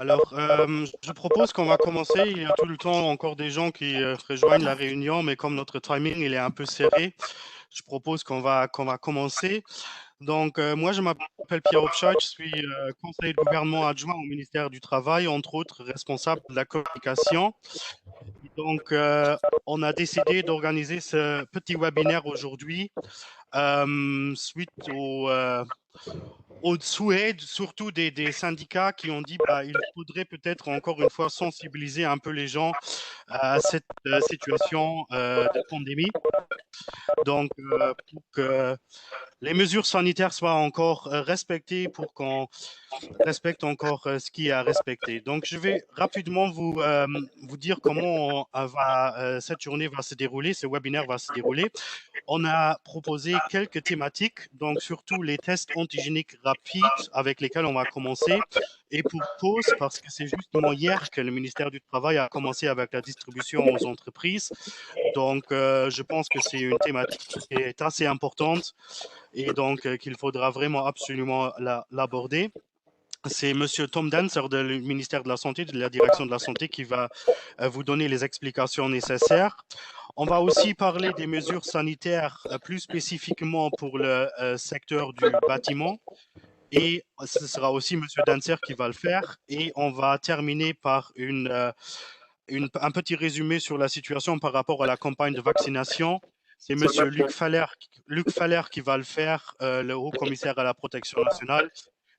Alors, je propose qu'on va commencer. Il y a tout le temps encore des gens qui rejoignent la réunion, mais comme notre timing il est un peu serré, je propose qu'on va commencer. Donc, moi, je m'appelle Pierre Hopscheit, je suis conseiller de gouvernement adjoint au ministère du Travail, entre autres responsable de la communication. Et donc, on a décidé d'organiser ce petit webinaire aujourd'hui suite au souhait, surtout des syndicats qui ont dit bah, il faudrait peut-être encore une fois sensibiliser un peu les gens à cette situation de pandémie. Donc, pour que les mesures sanitaires soient encore respectées, pour qu'on respecte encore ce qui est à respecter. Donc, je vais rapidement vous dire comment cette journée va se dérouler, ce webinaire va se dérouler. On a proposé quelques thématiques, donc surtout les tests antigéniques rapides avec lesquels on va commencer. Et pour cause, parce que c'est justement hier que le ministère du Travail a commencé avec la distribution aux entreprises. Donc, je pense que c'est une thématique qui est assez importante et donc qu'il faudra vraiment absolument l'aborder. C'est Monsieur Tom Dancer du ministère de la Santé, de la Direction de la Santé, qui va vous donner les explications nécessaires. On va aussi parler des mesures sanitaires plus spécifiquement pour le secteur du bâtiment. Et ce sera aussi Monsieur Dancer qui va le faire. Et on va terminer par un petit résumé sur la situation par rapport à la campagne de vaccination. C'est Monsieur Luc Faller qui va le faire, le haut commissaire à la protection nationale.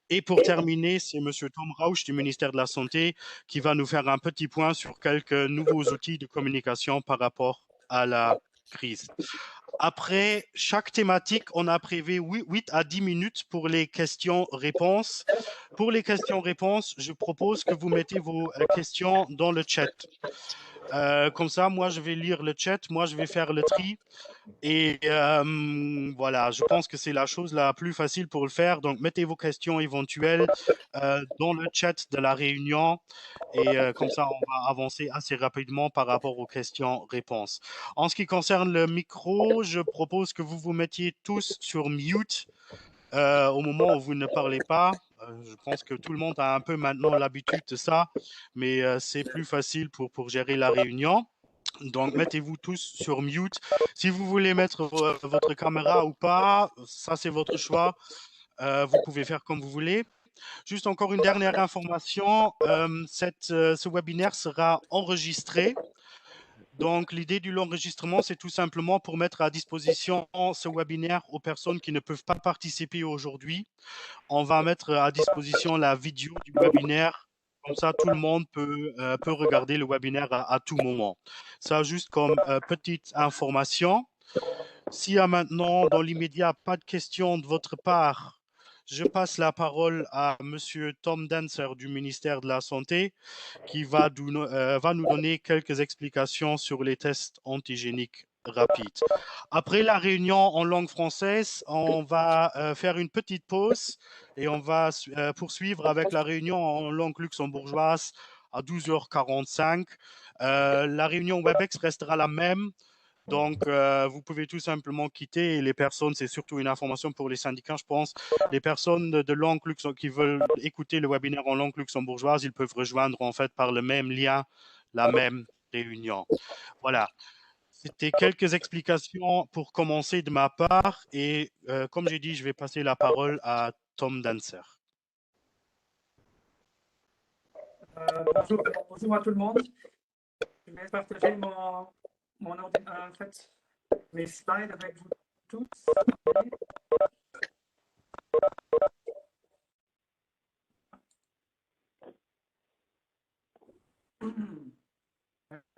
Et pour terminer, c'est Monsieur Tom Rausch du ministère de la Santé qui va nous faire un petit point sur quelques nouveaux outils de communication par rapport à la crise. Après chaque thématique, on a prévu 8 à 10 minutes pour les questions-réponses. Pour les questions-réponses, je propose que vous mettez vos questions dans le chat. Comme ça, moi, je vais lire le chat, moi, je vais faire le tri. Et voilà, je pense que c'est la chose la plus facile pour le faire. Donc, mettez vos questions éventuelles dans le chat de la réunion. Et comme ça, on va avancer assez rapidement par rapport aux questions-réponses. En ce qui concerne le micro, je propose que vous vous mettiez tous sur mute au moment où vous ne parlez pas. Je pense que tout le monde a un peu maintenant l'habitude de ça, mais c'est plus facile pour gérer la réunion. Donc, mettez-vous tous sur mute. Si vous voulez mettre votre caméra ou pas, ça c'est votre choix. Vous pouvez faire comme vous voulez. Juste encore une dernière information, ce webinaire sera enregistré. Donc, l'idée de l'enregistrement, c'est tout simplement pour mettre à disposition ce webinaire aux personnes qui ne peuvent pas participer aujourd'hui. On va mettre à disposition la vidéo du webinaire. Comme ça, tout le monde peut regarder le webinaire à tout moment. Ça, juste comme petite information. S'il y a maintenant, dans l'immédiat, pas de questions de votre part, je passe la parole à Monsieur Tom Dancer du ministère de la Santé, qui va nous donner quelques explications sur les tests antigéniques rapides. Après la réunion en langue française, on va faire une petite pause et on va poursuivre avec la réunion en langue luxembourgeoise à 12h45. La réunion WebEx restera la même. Donc, vous pouvez tout simplement quitter. Et les personnes, c'est surtout une information pour les syndicats, je pense. Les personnes de langue qui veulent écouter le webinaire en langue luxembourgeoise, ils peuvent rejoindre en fait par le même lien la même réunion. Voilà. C'était quelques explications pour commencer de ma part. Et comme j'ai dit, je vais passer la parole à Tom Dancer. Bonjour à tout le monde. Je vais partager en fait, mes slides avec vous tous.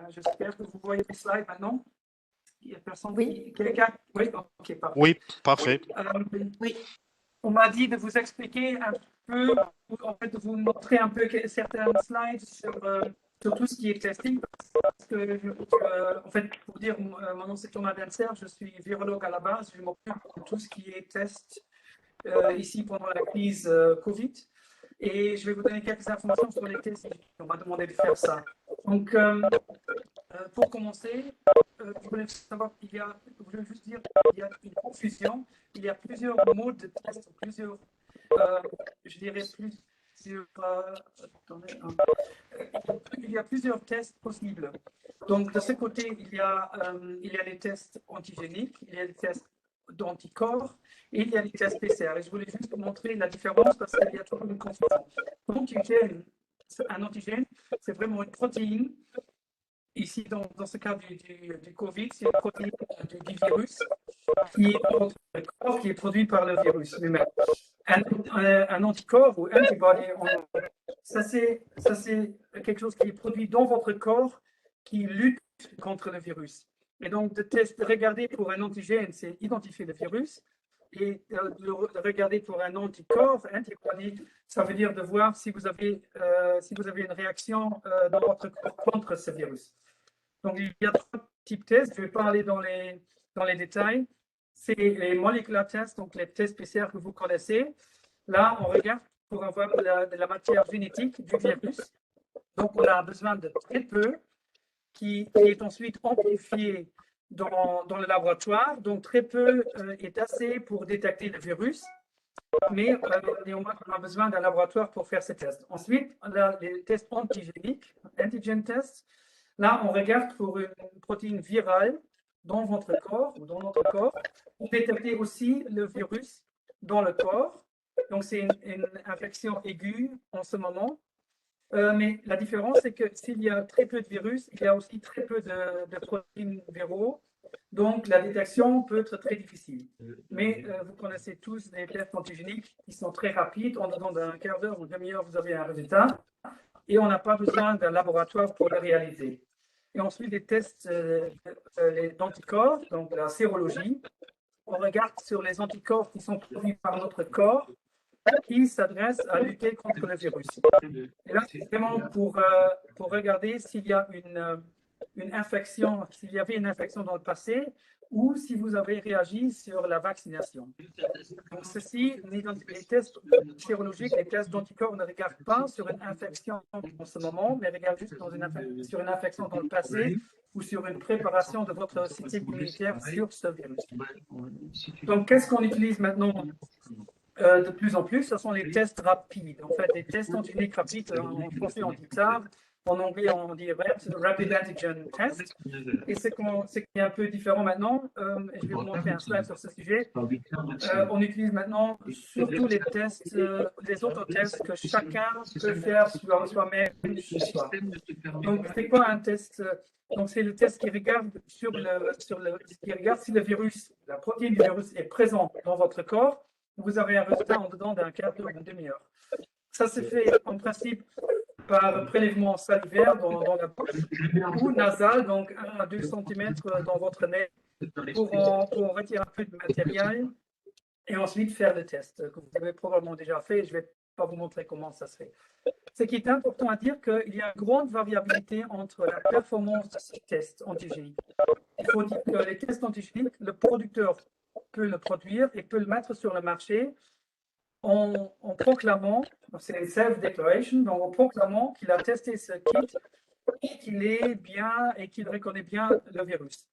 J'espère que vous voyez les slides maintenant. Il y a personne. Oui. Quelqu'un? Oui, ok, parfait. Oui, parfait. Oui. On m'a dit de vous expliquer un peu, en fait, de vous montrer un peu certains slides sur tout ce qui est testing. Parce que, en fait, pour dire, mon nom c'est Thomas Dancer, je suis virologue à la base, je m'occupe de tout ce qui est test ici pendant la crise Covid. Et je vais vous donner quelques informations sur les tests. On m'a demandé de faire ça. Donc, pour commencer, je voulais savoir je voulais juste dire qu'il y a une confusion. Il y a plusieurs modes de test, plusieurs, je dirais sur, attendez, il y a plusieurs tests possibles. Donc, de ce côté, il y a les tests antigéniques, il y a les tests d'anticorps et il y a les tests PCR. Et je voulais juste vous montrer la différence parce qu'il y a toujours une confusion. Un antigène, c'est vraiment une protéine. Ici, dans ce cas du Covid, c'est une protéine du virus qui est dans votre corps, qui est produit par le virus lui-même. Un anticorps ou antibody, ça c'est quelque chose qui est produit dans votre corps qui lutte contre le virus. Et donc, de regarder pour un antigène, c'est identifier le virus. Et de regarder pour un anticorps, antibody, ça veut dire de voir si vous avez une réaction dans votre corps contre ce virus. Donc, il y a trois types de tests. Je ne vais pas aller dans les détails. C'est les molecular tests, donc les tests PCR que vous connaissez. Là, on regarde pour avoir de la matière génétique du virus. Donc, on a besoin de très peu qui est ensuite amplifié dans le laboratoire. Donc, très peu est assez pour détecter le virus. Mais néanmoins, on a besoin d'un laboratoire pour faire ces tests. Ensuite, on a les tests antigéniques, antigen tests. Là, on regarde pour une protéine virale dans votre corps ou dans notre corps pour détecter aussi le virus dans le corps. Donc, c'est une infection aiguë en ce moment. Mais la différence, c'est que s'il y a très peu de virus, il y a aussi très peu de protéines viraux. Donc, la détection peut être très difficile. Mais vous connaissez tous les tests antigéniques qui sont très rapides. En dedans d'un quart d'heure ou demi-heure, vous avez un résultat. Et on n'a pas besoin d'un laboratoire pour le réaliser. Et ensuite, les tests d'anticorps, donc la sérologie. On regarde sur les anticorps qui sont produits par notre corps qui s'adressent à lutter contre le virus. Et là, c'est vraiment pour regarder s'il y a une infection, s'il y avait une infection dans le passé ou si vous avez réagi sur la vaccination. Donc, ceci, les tests sérologiques, les tests d'anticorps ne regardent pas sur une infection en ce moment, mais regardent juste sur une infection dans le passé ou sur une préparation de votre système immunitaire sur ce virus. Donc, qu'est-ce qu'on utilise maintenant de plus en plus? Ce sont les tests rapides. En fait, les tests antigéniques rapides, en français on dit TARP, en anglais on dit Rapid Antigen Test. Et ce qui est un peu différent maintenant, et je vais vous montrer un slide sur ce sujet, on utilise maintenant surtout les tests, les autres tests que chacun peut faire soi-même chez soi. Donc, c'est quoi un test? Donc, c'est le test qui regarde qui regarde si le virus, la protéine du virus est présente dans votre corps. Vous avez un résultat en dedans d'un quart d'heure ou d'une demi-heure. Ça se fait en principe par prélèvement salivaire dans la bouche ou nasal, donc 1 à 2 cm dans votre nez pour en retirer un peu de matériel et ensuite faire le test que vous avez probablement déjà fait. Je ne vais pas vous montrer comment ça se fait. Ce qui est important à dire qu'il y a une grande variabilité entre la performance de ces tests antigéniques. Il faut dire que les tests antigéniques, le producteur peut le produire et peut le mettre sur le marché en proclamant, c'est une self-declaration, donc en proclamant qu'il a testé ce kit et qu'il est bien et qu'il reconnaît bien le virus.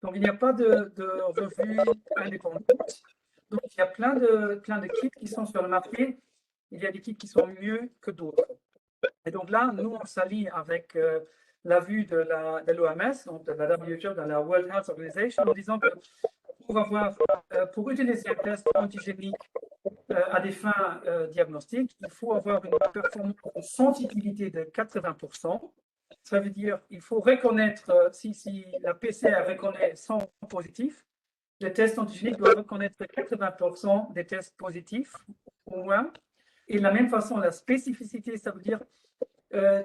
Donc il n'y a pas de revue indépendante. Donc il y a plein de kits qui sont sur le marché. Il y a des kits qui sont mieux que d'autres. Et donc là, nous, on s'allie avec la vue de l'OMS, donc de la WHO, de la World Health Organization, en disant que pour utiliser un test antigénique à des fins diagnostiques, il faut avoir une performance de sensibilité de 80%. Ça veut dire qu'il faut reconnaître, si la PCR reconnaît 100 positifs, le test antigénique doit reconnaître 80% des tests positifs, au moins. Et de la même façon, la spécificité, ça veut dire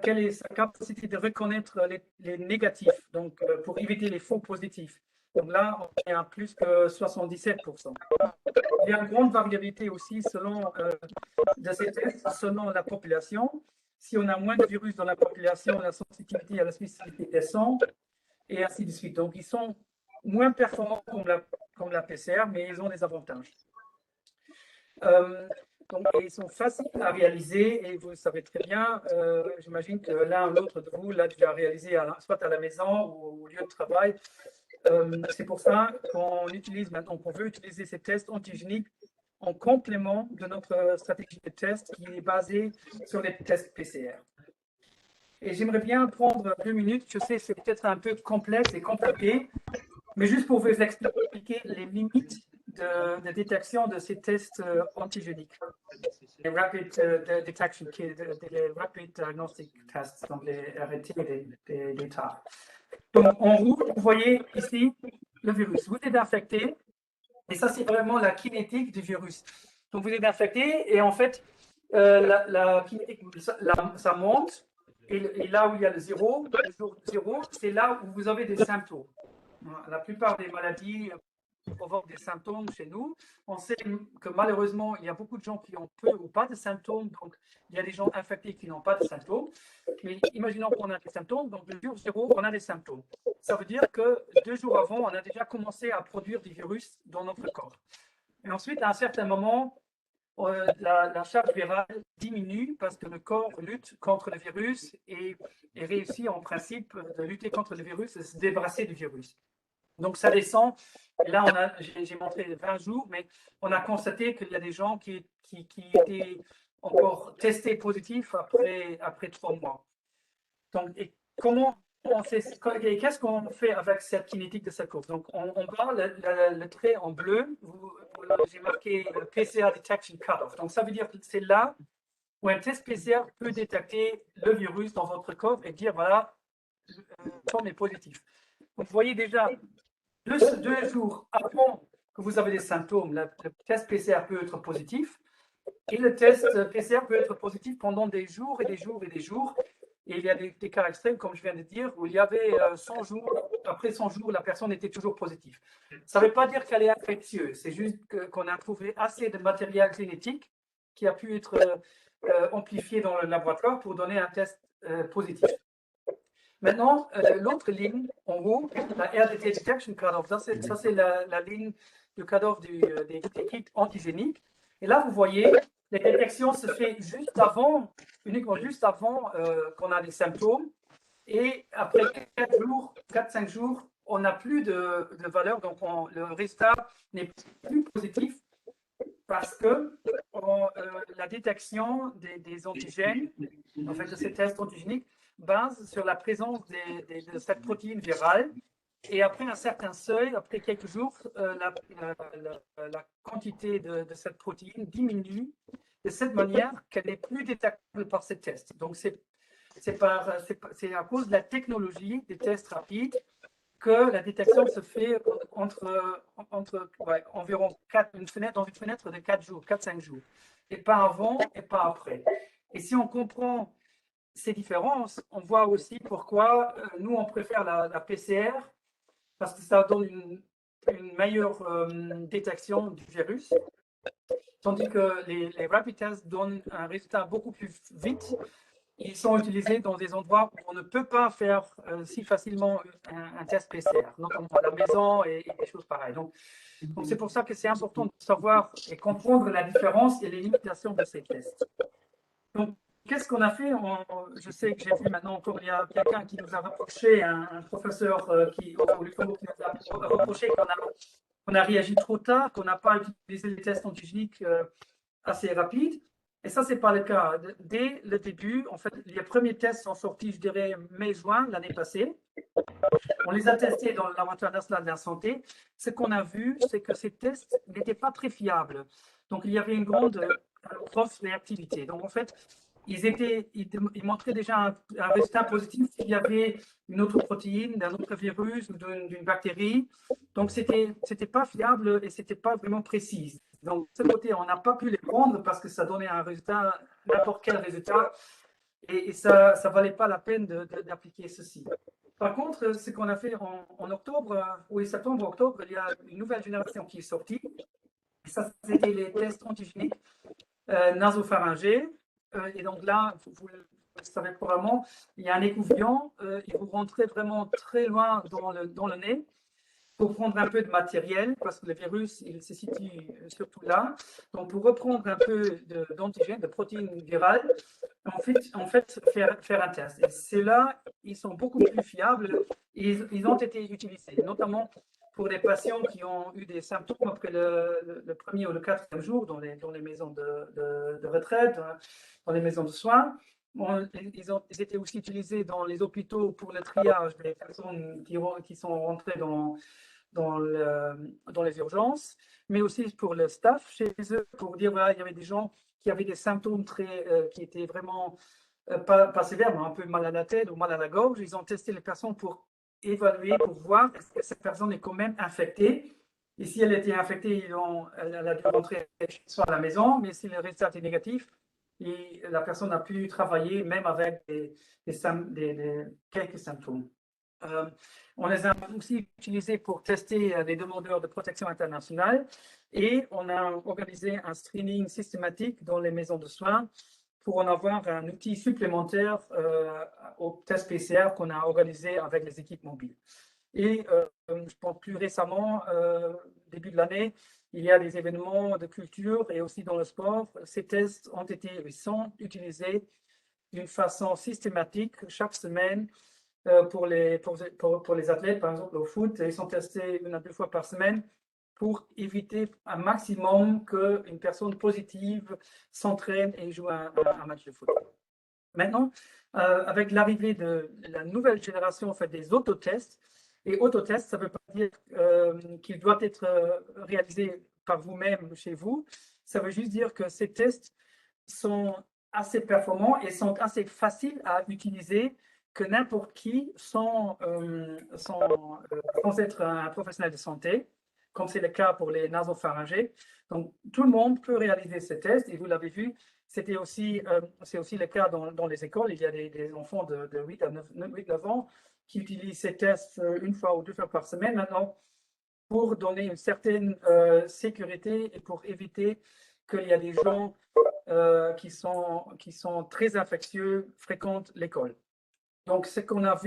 quelle est sa capacité de reconnaître les négatifs, donc pour éviter les faux positifs. Donc là, on est à plus que 77%. Il y a une grande variabilité aussi de ces tests selon la population. Si on a moins de virus dans la population, la sensibilité à la spécificité descend, et ainsi de suite. Donc, ils sont moins performants comme la PCR, mais ils ont des avantages. Donc, ils sont faciles à réaliser et vous le savez très bien, j'imagine que l'un ou l'autre de vous l'a déjà réalisé soit à la maison ou au lieu de travail. C'est pour ça qu'on utilise maintenant, qu'on veut utiliser ces tests antigéniques en complément de notre stratégie de test qui est basée sur les tests PCR. Et j'aimerais bien prendre 2 minutes, je sais c'est peut-être un peu complexe et compliqué, mais juste pour vous expliquer les limites de détection de ces tests antigéniques. Les Rapid Detection Kits, les Rapid Diagnostic Tests, donc les RT des TAR. Donc en rouge, vous voyez ici le virus. Vous êtes infecté, et ça c'est vraiment la kinétique du virus. Donc vous êtes infecté, et en fait, la kinétique, ça monte, et là où il y a le jour 0, c'est là où vous avez des symptômes. La plupart des maladies provoquent des symptômes chez nous. On sait que malheureusement, il y a beaucoup de gens qui ont peu ou pas de symptômes. Donc, il y a des gens infectés qui n'ont pas de symptômes. Mais imaginons qu'on a des symptômes. Donc, le jour 0, on a des symptômes. Ça veut dire que 2 jours avant, on a déjà commencé à produire du virus dans notre corps. Et ensuite, à un certain moment, la charge virale diminue parce que le corps lutte contre le virus et réussit en principe de lutter contre le virus et se débarrasser du virus. Donc ça descend. Et là, j'ai montré 20 jours, mais on a constaté qu'il y a des gens qui étaient encore testés positifs après 3 mois. Donc, et comment on fait, qu'est-ce qu'on fait avec cette kinétique de cette courbe? Donc, on voit le trait en bleu. J'ai marqué PCR Detection Cutoff. Donc, ça veut dire que c'est là où un test PCR peut détecter le virus dans votre corps et dire, voilà, le forme est positif. Donc, vous voyez déjà, 2 jours avant que vous avez des symptômes, le test PCR peut être positif et le test PCR peut être positif pendant des jours et des jours et des jours. Et il y a des cas extrêmes, comme je viens de dire, où il y avait 100 jours, après 100 jours, la personne était toujours positive. Ça ne veut pas dire qu'elle est infectieuse, c'est juste qu'on a trouvé assez de matériel génétique qui a pu être amplifié dans le laboratoire pour donner un test positif. Maintenant, l'autre ligne, en haut, la RDT Detection Cutoff, ça c'est la ligne du cutoff des kits antigéniques. Et là, vous voyez, la détection se fait juste avant, uniquement juste avant qu'on a des symptômes. Et après 4-5 jours, on n'a plus de valeur, donc le résultat n'est plus positif parce que la détection des antigènes, en fait, de ces tests antigéniques, base sur la présence de cette protéine virale. Et après un certain seuil, après quelques jours, la quantité de cette protéine diminue de cette manière qu'elle n'est plus détectable par ces tests. Donc, c'est à cause de la technologie des tests rapides que la détection se fait environ dans une fenêtre de 4-5 jours, et pas avant et pas après. Et si on comprend ces différences, on voit aussi pourquoi nous, on préfère la PCR, parce que ça donne une meilleure détection du virus, tandis que les rapid tests donnent un résultat beaucoup plus vite. Ils sont utilisés dans des endroits où on ne peut pas faire si facilement un test PCR, notamment à la maison et des choses pareilles. Donc c'est pour ça que c'est important de savoir et comprendre la différence et les limitations de ces tests. Donc, qu'est-ce qu'on a fait? Je sais que j'ai vu maintenant encore, il y a quelqu'un qui nous a reproché, un professeur au Luxembourg qui nous a reproché qu'on a réagi trop tard, qu'on n'a pas utilisé les tests antigéniques assez rapides. Et ça, ce n'est pas le cas. Dès le début, en fait, les premiers tests sont sortis, je dirais, mai-juin l'année passée. On les a testés dans le laboratoire national de la santé. Ce qu'on a vu, c'est que ces tests n'étaient pas très fiables. Donc, il y avait une grande grosse réactivité. Donc, en fait, ils montraient déjà un résultat positif s'il y avait une autre protéine, d'un autre virus ou d'une bactérie. Donc, c'était pas fiable et c'était pas vraiment précis. Donc, de ce côté, on n'a pas pu les prendre parce que ça donnait un résultat, n'importe quel résultat, et ça ne valait pas la peine d'appliquer ceci. Par contre, ce qu'on a fait en octobre, septembre, octobre, il y a une nouvelle génération qui est sortie. Et ça, c'était les tests antigéniques nasopharyngés. Et donc là, vous le savez probablement, il y a un écouvillon, et vous rentrez vraiment très loin dans le nez pour prendre un peu de matériel, parce que le virus, il se situe surtout là. Donc, pour reprendre un peu d'antigènes, de protéines virales, en fait faire un test. Et ceux-là, ils sont beaucoup plus fiables. Ils ont été utilisés, notamment pour les patients qui ont eu des symptômes après le premier ou le quatrième jour dans les maisons de retraite, dans les maisons de soins. Ils étaient aussi utilisés dans les hôpitaux pour le triage des personnes qui sont rentrées dans les urgences, mais aussi pour le staff chez eux, pour dire voilà, il y avait des gens qui avaient des symptômes qui étaient vraiment pas sévères, mais un peu mal à la tête ou mal à la gorge. Ils ont testé les personnes pour évaluer, pour voir est-ce que cette personne est quand même infectée. Et si elle était infectée, elle a dû rentrer soit à la maison, mais si le résultat est négatif, et la personne a pu travailler même avec quelques symptômes. On les a aussi utilisés pour tester les demandeurs de protection internationale et on a organisé un screening systématique dans les maisons de soins pour en avoir un outil supplémentaire au test PCR qu'on a organisé avec les équipes mobiles. Et je pense plus récemment, début de l'année, il y a des événements de culture et aussi dans le sport. Ces tests sont utilisés d'une façon systématique chaque semaine pour les athlètes, par exemple au foot. Ils sont testés 1 à 2 fois par semaine pour éviter un maximum qu'une personne positive s'entraîne et joue un match de foot. Maintenant, avec l'arrivée de la nouvelle génération, en fait, des autotests, et autotest, ça ne veut pas dire qu'il doit être réalisé par vous-même chez vous. Ça veut juste dire que ces tests sont assez performants et sont assez faciles à utiliser que n'importe qui sans être un professionnel de santé, comme c'est le cas pour les nasopharyngés. Donc, tout le monde peut réaliser ces tests et vous l'avez vu, c'est aussi le cas dans les écoles. Il y a des enfants de 8 à 9 ans qui utilisent ces tests 1 fois ou 2 fois par semaine maintenant pour donner une certaine sécurité et pour éviter qu'il y a des gens qui sont très infectieux fréquentent l'école. Donc, ce qu'on a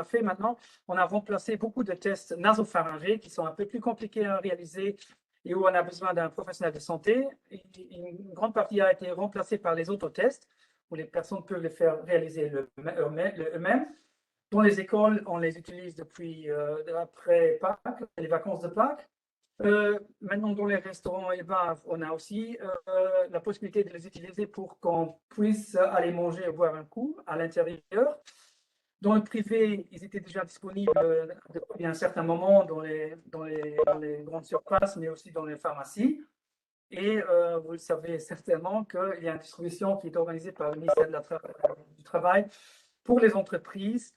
fait maintenant, on a remplacé beaucoup de tests nasopharyngés qui sont un peu plus compliqués à réaliser et où on a besoin d'un professionnel de santé. Une grande partie a été remplacée par les autotests, où les personnes peuvent les faire réaliser eux-mêmes. Dans les écoles, on les utilise depuis après Pâques, les vacances de Pâques. Maintenant, dans les restaurants et bars, on a aussi la possibilité de les utiliser pour qu'on puisse aller manger et boire un coup à l'intérieur. Dans le privé, ils étaient déjà disponibles depuis un certain moment dans les grandes surfaces, mais aussi dans les pharmacies. Et vous le savez certainement qu'il y a une distribution qui est organisée par le ministère du Travail pour les entreprises,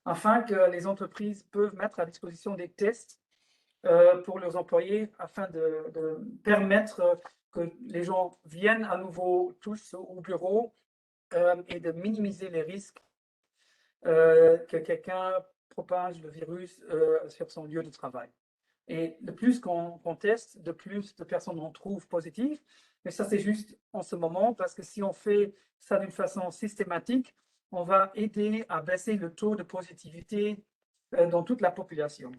afin que les entreprises peuvent mettre à disposition des tests pour leurs employés, afin de permettre que les gens viennent à nouveau tous au bureau et de minimiser les risques que quelqu'un propage le virus sur son lieu de travail. Et de plus qu'on teste, de plus de personnes en trouvent positives. Mais ça, c'est juste en ce moment, parce que si on fait ça d'une façon systématique, on va aider à baisser le taux de positivité dans toute la population.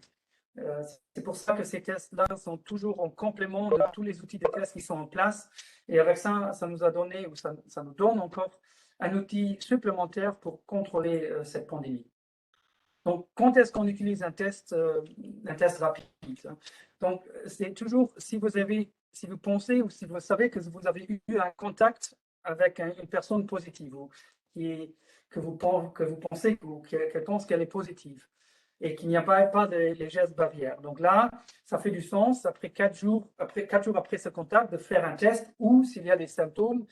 C'est pour ça que ces tests-là sont toujours en complément de tous les outils de tests qui sont en place. Et avec ça, ça nous a donné, ou ça nous donne encore un outil supplémentaire pour contrôler cette pandémie. Donc, quand est-ce qu'on utilise un test rapide? Donc, c'est toujours, si vous pensez ou si vous savez que vous avez eu un contact avec une personne positive ou que vous pensez qu'elle pense qu'elle est positive et qu'il n'y a pas de gestes barrières. Donc là, ça fait du sens, après 4 jours après ce contact, de faire un test ou s'il y a des symptômes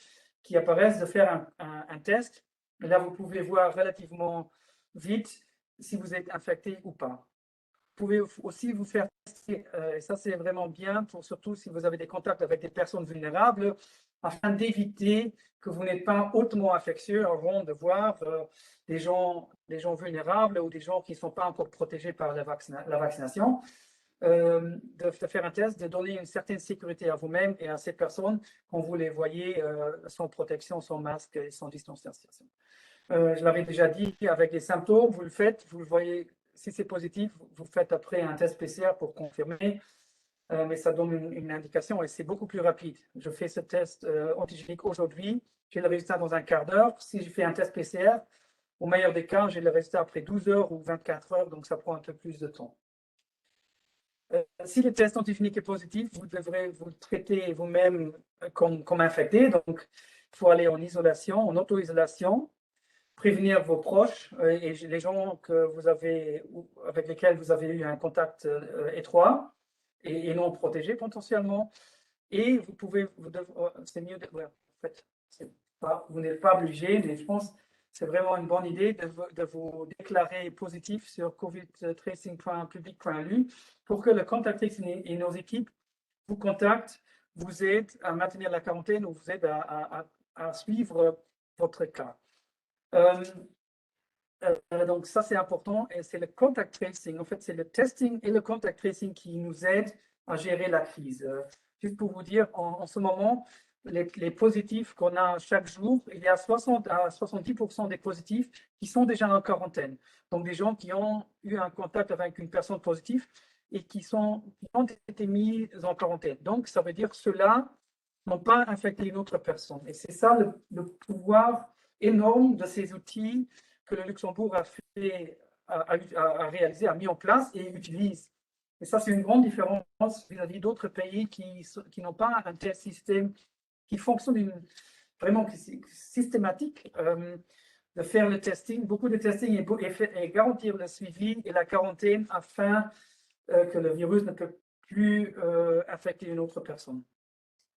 qui apparaissent, de faire un test. Et là, vous pouvez voir relativement vite si vous êtes infecté ou pas. Vous pouvez aussi vous faire tester, et ça c'est vraiment bien, surtout si vous avez des contacts avec des personnes vulnérables, afin d'éviter que vous n'êtes pas hautement infectieux avant de voir des gens vulnérables ou des gens qui ne sont pas encore protégés par la vaccination. De faire un test, de donner une certaine sécurité à vous-même et à ces personnes quand vous les voyez sans protection, sans masque et sans distanciation. Je l'avais déjà dit, avec les symptômes, vous le faites, vous le voyez, si c'est positif, vous faites après un test PCR pour confirmer, mais ça donne une indication et c'est beaucoup plus rapide. Je fais ce test antigénique aujourd'hui, j'ai le résultat dans un quart d'heure. Si je fais un test PCR, au meilleur des cas, j'ai le résultat après 12 heures ou 24 heures, donc ça prend un peu plus de temps. Si le test antigénique est positif, vous devrez vous traiter vous-même comme infecté. Donc, il faut aller en isolation, en auto-isolation, prévenir vos proches et les gens que vous avez, avec lesquels vous avez eu un contact étroit et non protégé potentiellement. Et vous pouvez, c'est mieux de, ouais, en fait, vous n'êtes pas obligé, mais je pense que c'est vraiment une bonne idée de vous déclarer positif sur covidtracing.public.lu pour que le contact tracing et nos équipes vous contactent, vous aident à maintenir la quarantaine ou vous aident à suivre votre cas. Donc ça, c'est important et c'est le contact tracing. En fait, c'est le testing et le contact tracing qui nous aident à gérer la crise. Juste pour vous dire, en ce moment, les positifs qu'on a chaque jour, il y a 60 à 70% des positifs qui sont déjà en quarantaine. Donc des gens qui ont eu un contact avec une personne positive et qui ont été mis en quarantaine. Donc ça veut dire que ceux-là n'ont pas infecté une autre personne. Et c'est ça le pouvoir énorme de ces outils que le Luxembourg a réalisé, a mis en place et utilise. Et ça, c'est une grande différence vis-à-vis d'autres pays qui n'ont pas un tel système qui fonctionne vraiment systématique de faire le testing, beaucoup de testing et garantir le suivi et la quarantaine afin que le virus ne peut plus affecter une autre personne.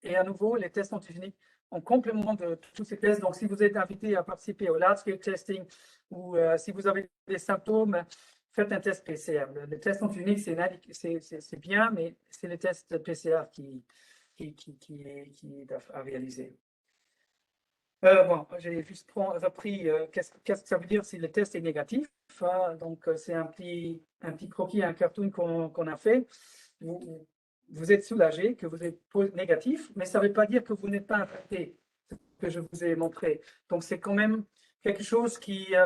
Et à nouveau, les tests antigéniques en complément de tous ces tests. Donc, si vous êtes invité à participer au large-scale testing ou si vous avez des symptômes, faites un test PCR. Le test antigénique, c'est bien, mais c'est le test PCR qui est à réaliser. Bon, j'ai juste repris qu'est-ce que ça veut dire si le test est négatif. Donc, c'est un petit croquis, un cartoon qu'on a fait. Vous êtes soulagé que vous êtes négatif, mais ça ne veut pas dire que vous n'êtes pas infecté, ce que je vous ai montré. Donc, c'est quand même quelque chose qu'il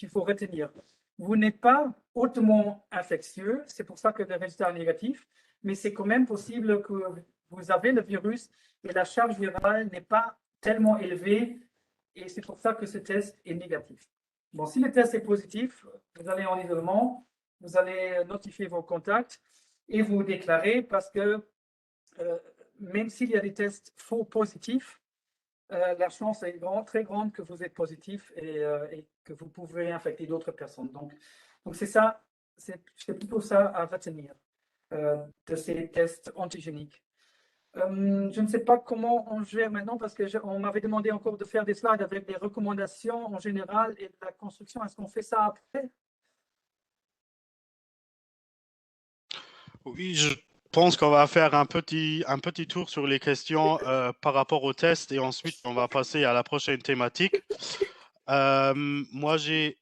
faut retenir. Vous n'êtes pas hautement infectieux, c'est pour ça que le résultat est négatif, mais c'est quand même possible que vous avez le virus et la charge virale n'est pas tellement élevée et c'est pour ça que ce test est négatif. Bon, si le test est positif, vous allez en isolement, vous allez notifier vos contacts et vous déclarer parce que même s'il y a des tests faux positifs, la chance est très grande que vous êtes positif et que vous pouvez infecter d'autres personnes. Donc c'est ça, c'est plutôt ça à retenir de ces tests antigéniques. Je ne sais pas comment on gère maintenant parce qu'on m'avait demandé encore de faire des slides avec des recommandations en général et de la construction. Est-ce qu'on fait ça après? Oui, je pense qu'on va faire un petit tour sur les questions par rapport au test et ensuite on va passer à la prochaine thématique. Moi, j'ai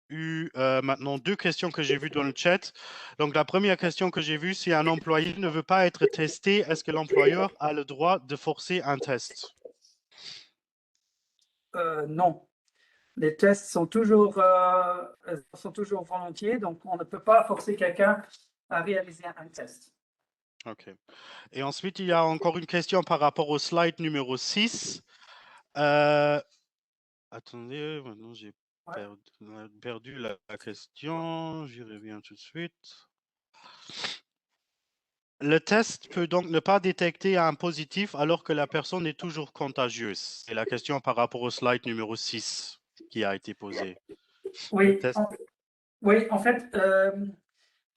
eu maintenant deux questions que j'ai vues dans le chat. Donc, la première question que j'ai vue, si un employé ne veut pas être testé, est-ce que l'employeur a le droit de forcer un test? Non. Les tests sont toujours volontiers, donc on ne peut pas forcer quelqu'un à réaliser un test. OK. Et ensuite, il y a encore une question par rapport au slide numéro 6. Attendez, maintenant j'ai perdu la question. J'y reviens tout de suite. Le test peut donc ne pas détecter un positif alors que la personne est toujours contagieuse. C'est la question par rapport au slide numéro 6 qui a été posée. Oui, en fait,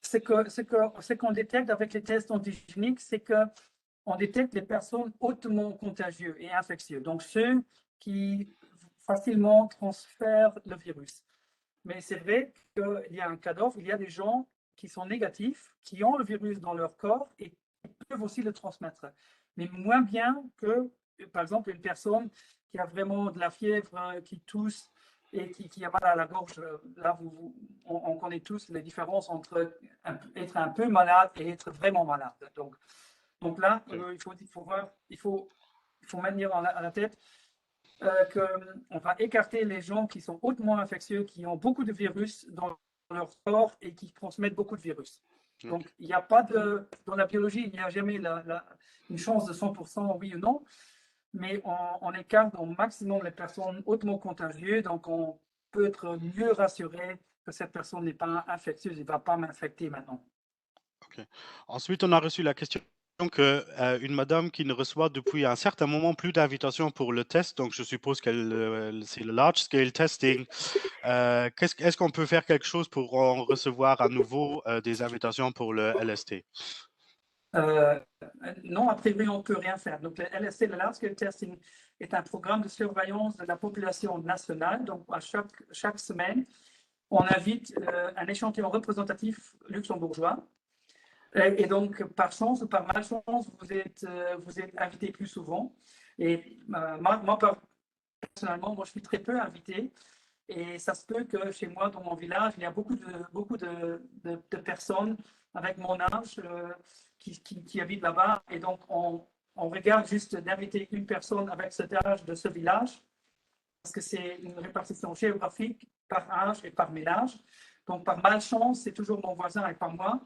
ce qu'on détecte avec les tests antigéniques, c'est qu'on détecte les personnes hautement contagieuses et infectieuses, donc ceux qui facilement transfèrent le virus. Mais c'est vrai qu'il y a un cas d'offre, il y a des gens qui sont négatifs, qui ont le virus dans leur corps et qui peuvent aussi le transmettre. Mais moins bien que, par exemple, une personne qui a vraiment de la fièvre, qui tousse et qui a mal à la gorge. Là, on connaît tous les différences entre être un peu malade et être vraiment malade. Donc là, il faut maintenir à la tête qu'on va écarter les gens qui sont hautement infectieux, qui ont beaucoup de virus dans leur corps et qui transmettent beaucoup de virus. Donc, il n'y a pas dans la biologie, il n'y a jamais une chance de 100% oui ou non, mais on écarte au maximum les personnes hautement contagieuses, donc on peut être mieux rassuré que cette personne n'est pas infectieuse et ne va pas m'infecter maintenant. Ok. Ok. Ensuite, on a reçu la question que une madame qui ne reçoit depuis un certain moment plus d'invitations pour le test, donc je suppose qu'elle c'est le large scale testing. Est-ce qu'on peut faire quelque chose pour en recevoir à nouveau des invitations pour le LST? Euh, non, a priori, on ne peut rien faire. Donc, le LST, le Large Scale Testing, est un programme de surveillance de la population nationale. Donc, à chaque semaine, on invite un échantillon représentatif luxembourgeois. Et donc, par chance ou par malchance, vous êtes invité plus souvent. Et moi, personnellement, moi, je suis très peu invité. Et ça se peut que chez moi, dans mon village, il y a beaucoup de personnes avec mon âge qui habitent là-bas. Et donc, on regarde juste d'inviter une personne avec cet âge de ce village, parce que c'est une répartition géographique par âge et par ménage. Donc, par malchance, c'est toujours mon voisin et pas moi.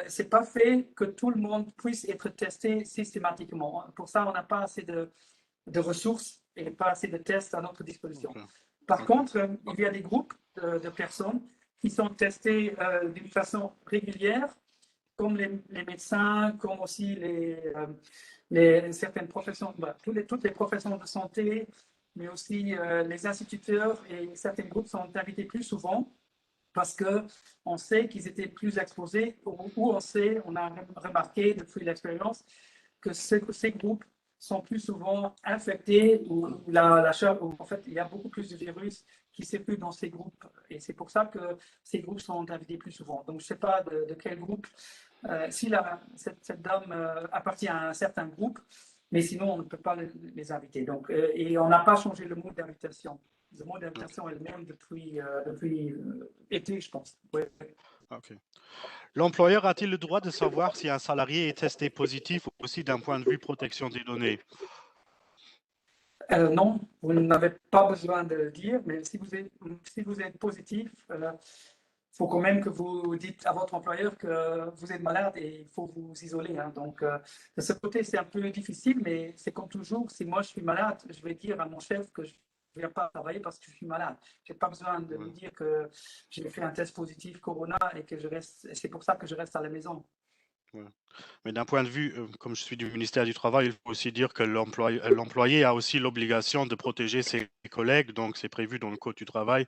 C'est pas fait que tout le monde puisse être testé systématiquement. Pour ça, on n'a pas assez de ressources et pas assez de tests à notre disposition. Okay. Par contre, il y a des groupes de personnes qui sont testés d'une façon régulière, comme les médecins, comme aussi certaines professions, toutes les professions de santé, mais aussi les instituteurs et certains groupes sont invités plus souvent parce qu'on sait qu'ils étaient plus exposés ou on a remarqué depuis l'expérience que ces groupes sont plus souvent infectés ou en fait, il y a beaucoup plus de virus qui circulent dans ces groupes. Et c'est pour ça que ces groupes sont invités plus souvent. Donc, je ne sais pas de quel groupe, si cette dame appartient à un certain groupe, mais sinon, on ne peut pas les inviter. Donc, et on n'a pas changé le mode d'invitation. Le mode d'invitation est le même depuis été, je pense. Ouais. Ok. L'employeur a-t-il le droit de savoir si un salarié est testé positif aussi d'un point de vue protection des données? Non, vous n'avez pas besoin de le dire, mais si vous êtes positif, il faut quand même que vous dites à votre employeur que vous êtes malade et il faut vous isoler. Hein. Donc, de ce côté, c'est un peu difficile, mais c'est comme toujours, si moi je suis malade, je vais dire à mon chef que je ne viens pas travailler parce que je suis malade. Je n'ai pas besoin de lui dire que j'ai fait un test positif Corona et que c'est pour ça que je reste à la maison. Ouais. Mais d'un point de vue, comme je suis du ministère du Travail, il faut aussi dire que l'employé a aussi l'obligation de protéger ses collègues, donc c'est prévu dans le Code du travail.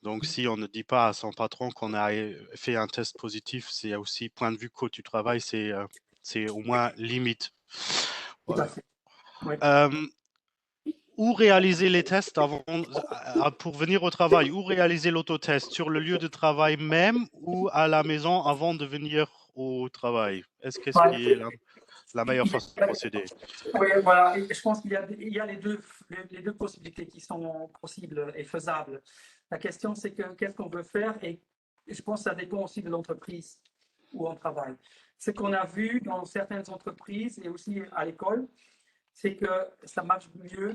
Donc si on ne dit pas à son patron qu'on a fait un test positif, c'est aussi, point de vue Code du travail, c'est au moins limite. Tout à Voilà. fait. Oui. Où réaliser les tests pour venir au travail? Où réaliser l'autotest? Sur le lieu de travail même ou à la maison avant de venir au travail? Qu'est-ce qui est la meilleure façon de procéder? Oui, voilà. Et je pense il y a les deux possibilités qui sont possibles et faisables. La question, c'est que qu'est-ce qu'on veut faire et je pense que ça dépend aussi de l'entreprise où on travaille. Ce qu'on a vu dans certaines entreprises et aussi à l'école, c'est que ça marche mieux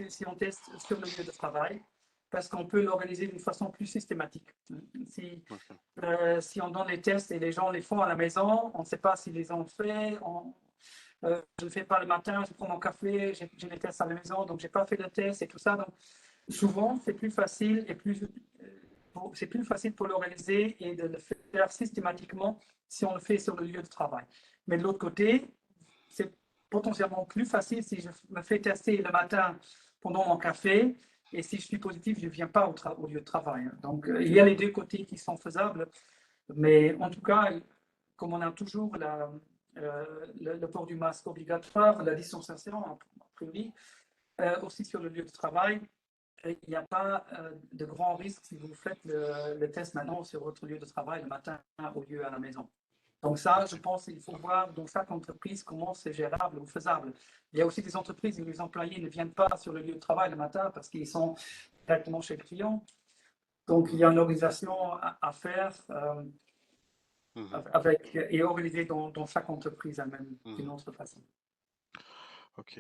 si on teste sur le lieu de travail parce qu'on peut l'organiser d'une façon plus systématique. Si, Okay. si on donne les tests et les gens les font à la maison, on ne sait pas s'ils les ont fait, je ne le fais pas le matin, je prends mon café, j'ai les tests à la maison, donc je n'ai pas fait de test et tout ça. Donc, souvent, c'est plus facile c'est plus facile pour l'organiser et de le faire systématiquement si on le fait sur le lieu de travail. Mais de l'autre côté, c'est potentiellement plus facile si je me fais tester le matin pendant mon café et si je suis positif, je ne viens pas au lieu de travail. Donc, il y a les deux côtés qui sont faisables, mais en tout cas, comme on a toujours le port du masque obligatoire, la distanciation, a priori, aussi sur le lieu de travail, il n'y a pas de grand risque si vous faites le test maintenant sur votre lieu de travail le matin au lieu à la maison. Donc ça, je pense qu'il faut voir dans chaque entreprise comment c'est gérable ou faisable. Il y a aussi des entreprises où les employés ne viennent pas sur le lieu de travail le matin parce qu'ils sont directement chez le client. Donc il y a une organisation à faire et organisée dans chaque entreprise elle-même d'une autre façon. Ok.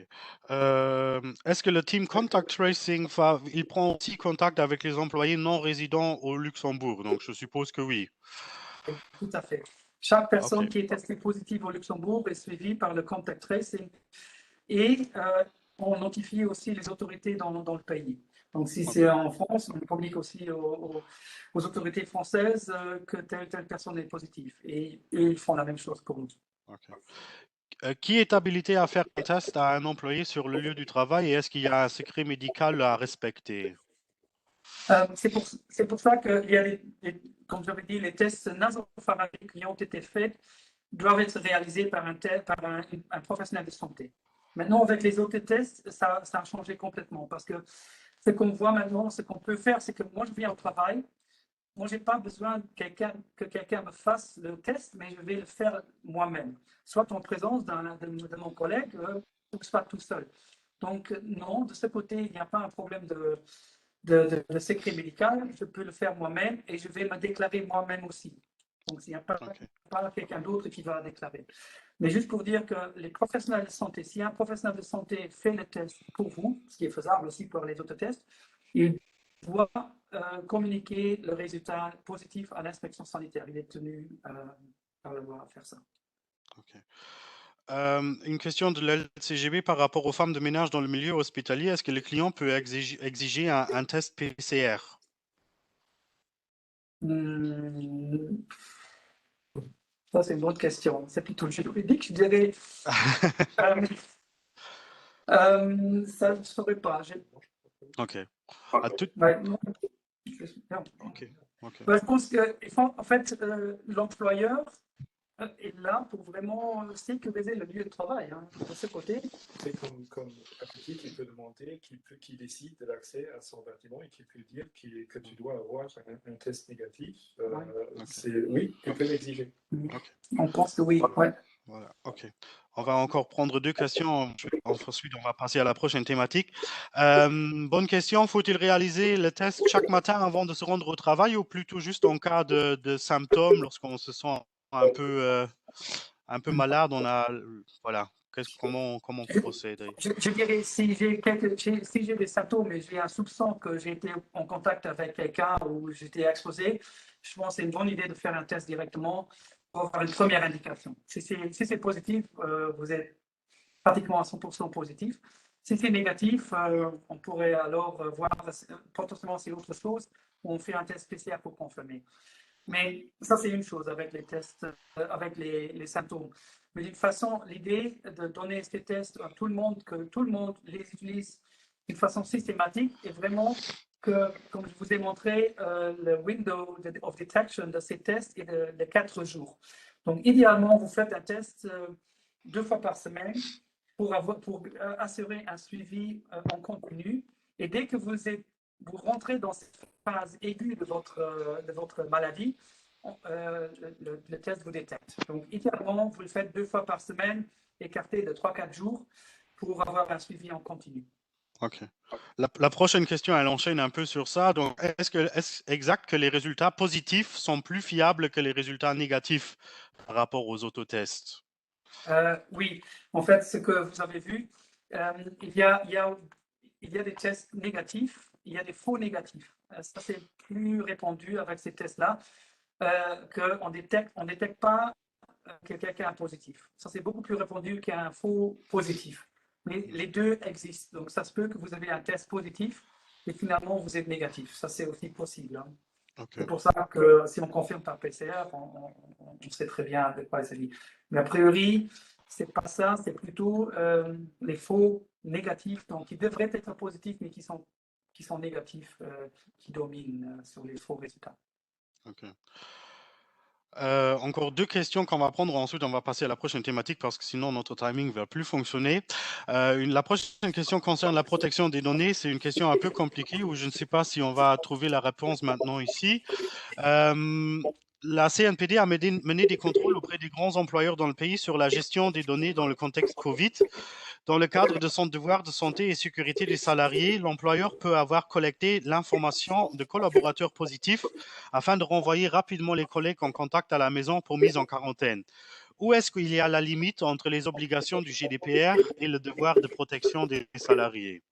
Est-ce que le team Contact Tracing, il prend aussi contact avec les employés non résidents au Luxembourg? Donc, je suppose que oui. Tout à fait. Chaque personne Ok. qui est testée positive au Luxembourg est suivie par le contact tracing et on notifie aussi les autorités dans le pays. Donc, si Ok. c'est en France, on communique aussi aux autorités françaises que telle ou telle personne est positive. Et eux, ils font la même chose pour nous. Ok. Qui est habilité à faire un test à un employé sur le lieu du travail et est-ce qu'il y a un secret médical à respecter? C'est pour ça qu'il y a, comme j'avais dit, les tests nasopharyngiques qui ont été faits doivent être réalisés par un professionnel de santé. Maintenant, avec les autres tests, ça a changé complètement parce que ce qu'on voit maintenant, ce qu'on peut faire, c'est que moi, je viens au travail. Moi, je n'ai pas besoin que quelqu'un me fasse le test, mais je vais le faire moi-même, soit en présence de mon collègue ou soit tout seul. Donc, non, de ce côté, il n'y a pas un problème de secret médical. Je peux le faire moi-même et je vais me déclarer moi-même aussi. Donc, il n'y a pas Ok. quelqu'un d'autre qui va déclarer. Mais juste pour dire que les professionnels de santé, si un professionnel de santé fait le test pour vous, ce qui est faisable aussi pour les autres tests, il doit communiquer le résultat positif à l'inspection sanitaire. Il est tenu par la loi à faire ça. Ok. Une question de l'LCGB par rapport aux femmes de ménage dans le milieu hospitalier. Est-ce que le client peut exiger un test PCR? Ça, c'est une bonne question. C'est plutôt juridique, je dirais. Euh, ça, je ne saurais pas. Ok. À tout... Ouais, Ok. Ok. je pense que, en fait, l'employeur est là pour vraiment sécuriser le lieu de travail. Hein, de ce côté. C'est comme l'appliqué qui peut demander, qui décide de l'accès à son bâtiment et qui peut dire que tu dois avoir un test négatif. Ok. Oui, tu peux l'exiger. Ok. On pense que oui. Ouais. Voilà. Ok. On va encore prendre deux questions. Ensuite, on va passer à la prochaine thématique. Bonne question. Faut-il réaliser le test chaque matin avant de se rendre au travail ou plutôt juste en cas de symptômes lorsqu'on se sent un peu malade? Voilà. Comment procéder? Je dirais, si j'ai des symptômes et j'ai un soupçon que j'ai été en contact avec quelqu'un ou j'étais exposé, je pense que c'est une bonne idée de faire un test directement pour avoir une première indication. Si c'est positif, vous êtes pratiquement à 100% positif. Si c'est négatif, on pourrait alors voir potentiellement c'est autre chose ou on fait un test spécial pour confirmer. Mais ça, c'est une chose avec les tests, avec les symptômes. Mais d'une façon, l'idée de donner ces tests à tout le monde, que tout le monde les utilise d'une façon systématique, est vraiment que, comme je vous ai montré, le window of detection de ces tests est de 4 jours. Donc, idéalement, vous faites un test 2 fois par semaine pour assurer un suivi en continu. Et dès que vous rentrez dans cette phase aiguë de votre maladie, le test vous détecte. Donc, idéalement, vous le faites 2 fois par semaine, écarté de 3-4 jours, pour avoir un suivi en continu. Ok. La prochaine question, elle enchaîne un peu sur ça. Donc, est-ce exact que les résultats positifs sont plus fiables que les résultats négatifs par rapport aux autotests? Oui, en fait, ce que vous avez vu, il y a des tests négatifs, il y a des faux négatifs. Ça, c'est plus répandu avec ces tests-là, qu'on détecte pas que quelqu'un est positif. Ça, c'est beaucoup plus répandu qu'un faux positif. Mais les deux existent. Donc, ça se peut que vous avez un test positif et finalement, vous êtes négatif. Ça, c'est aussi possible. Hein. Ok. C'est pour ça que si on confirme par PCR, on sait très bien de quoi il s'agit. Mais a priori, c'est pas ça, c'est plutôt les faux négatifs, donc qui devraient être positifs, mais qui sont négatifs, qui dominent sur les faux résultats. Ok. Encore deux questions qu'on va prendre. Ensuite, on va passer à la prochaine thématique parce que sinon notre timing ne va plus fonctionner. La prochaine question concerne la protection des données. C'est une question un peu compliquée où je ne sais pas si on va trouver la réponse maintenant ici. La CNPD a mené des contrôles auprès des grands employeurs dans le pays sur la gestion des données dans le contexte Covid. Dans le cadre de son devoir de santé et sécurité des salariés, l'employeur peut avoir collecté l'information de collaborateurs positifs afin de renvoyer rapidement les collègues en contact à la maison pour mise en quarantaine. Où est-ce qu'il y a la limite entre les obligations du GDPR et le devoir de protection des salariés?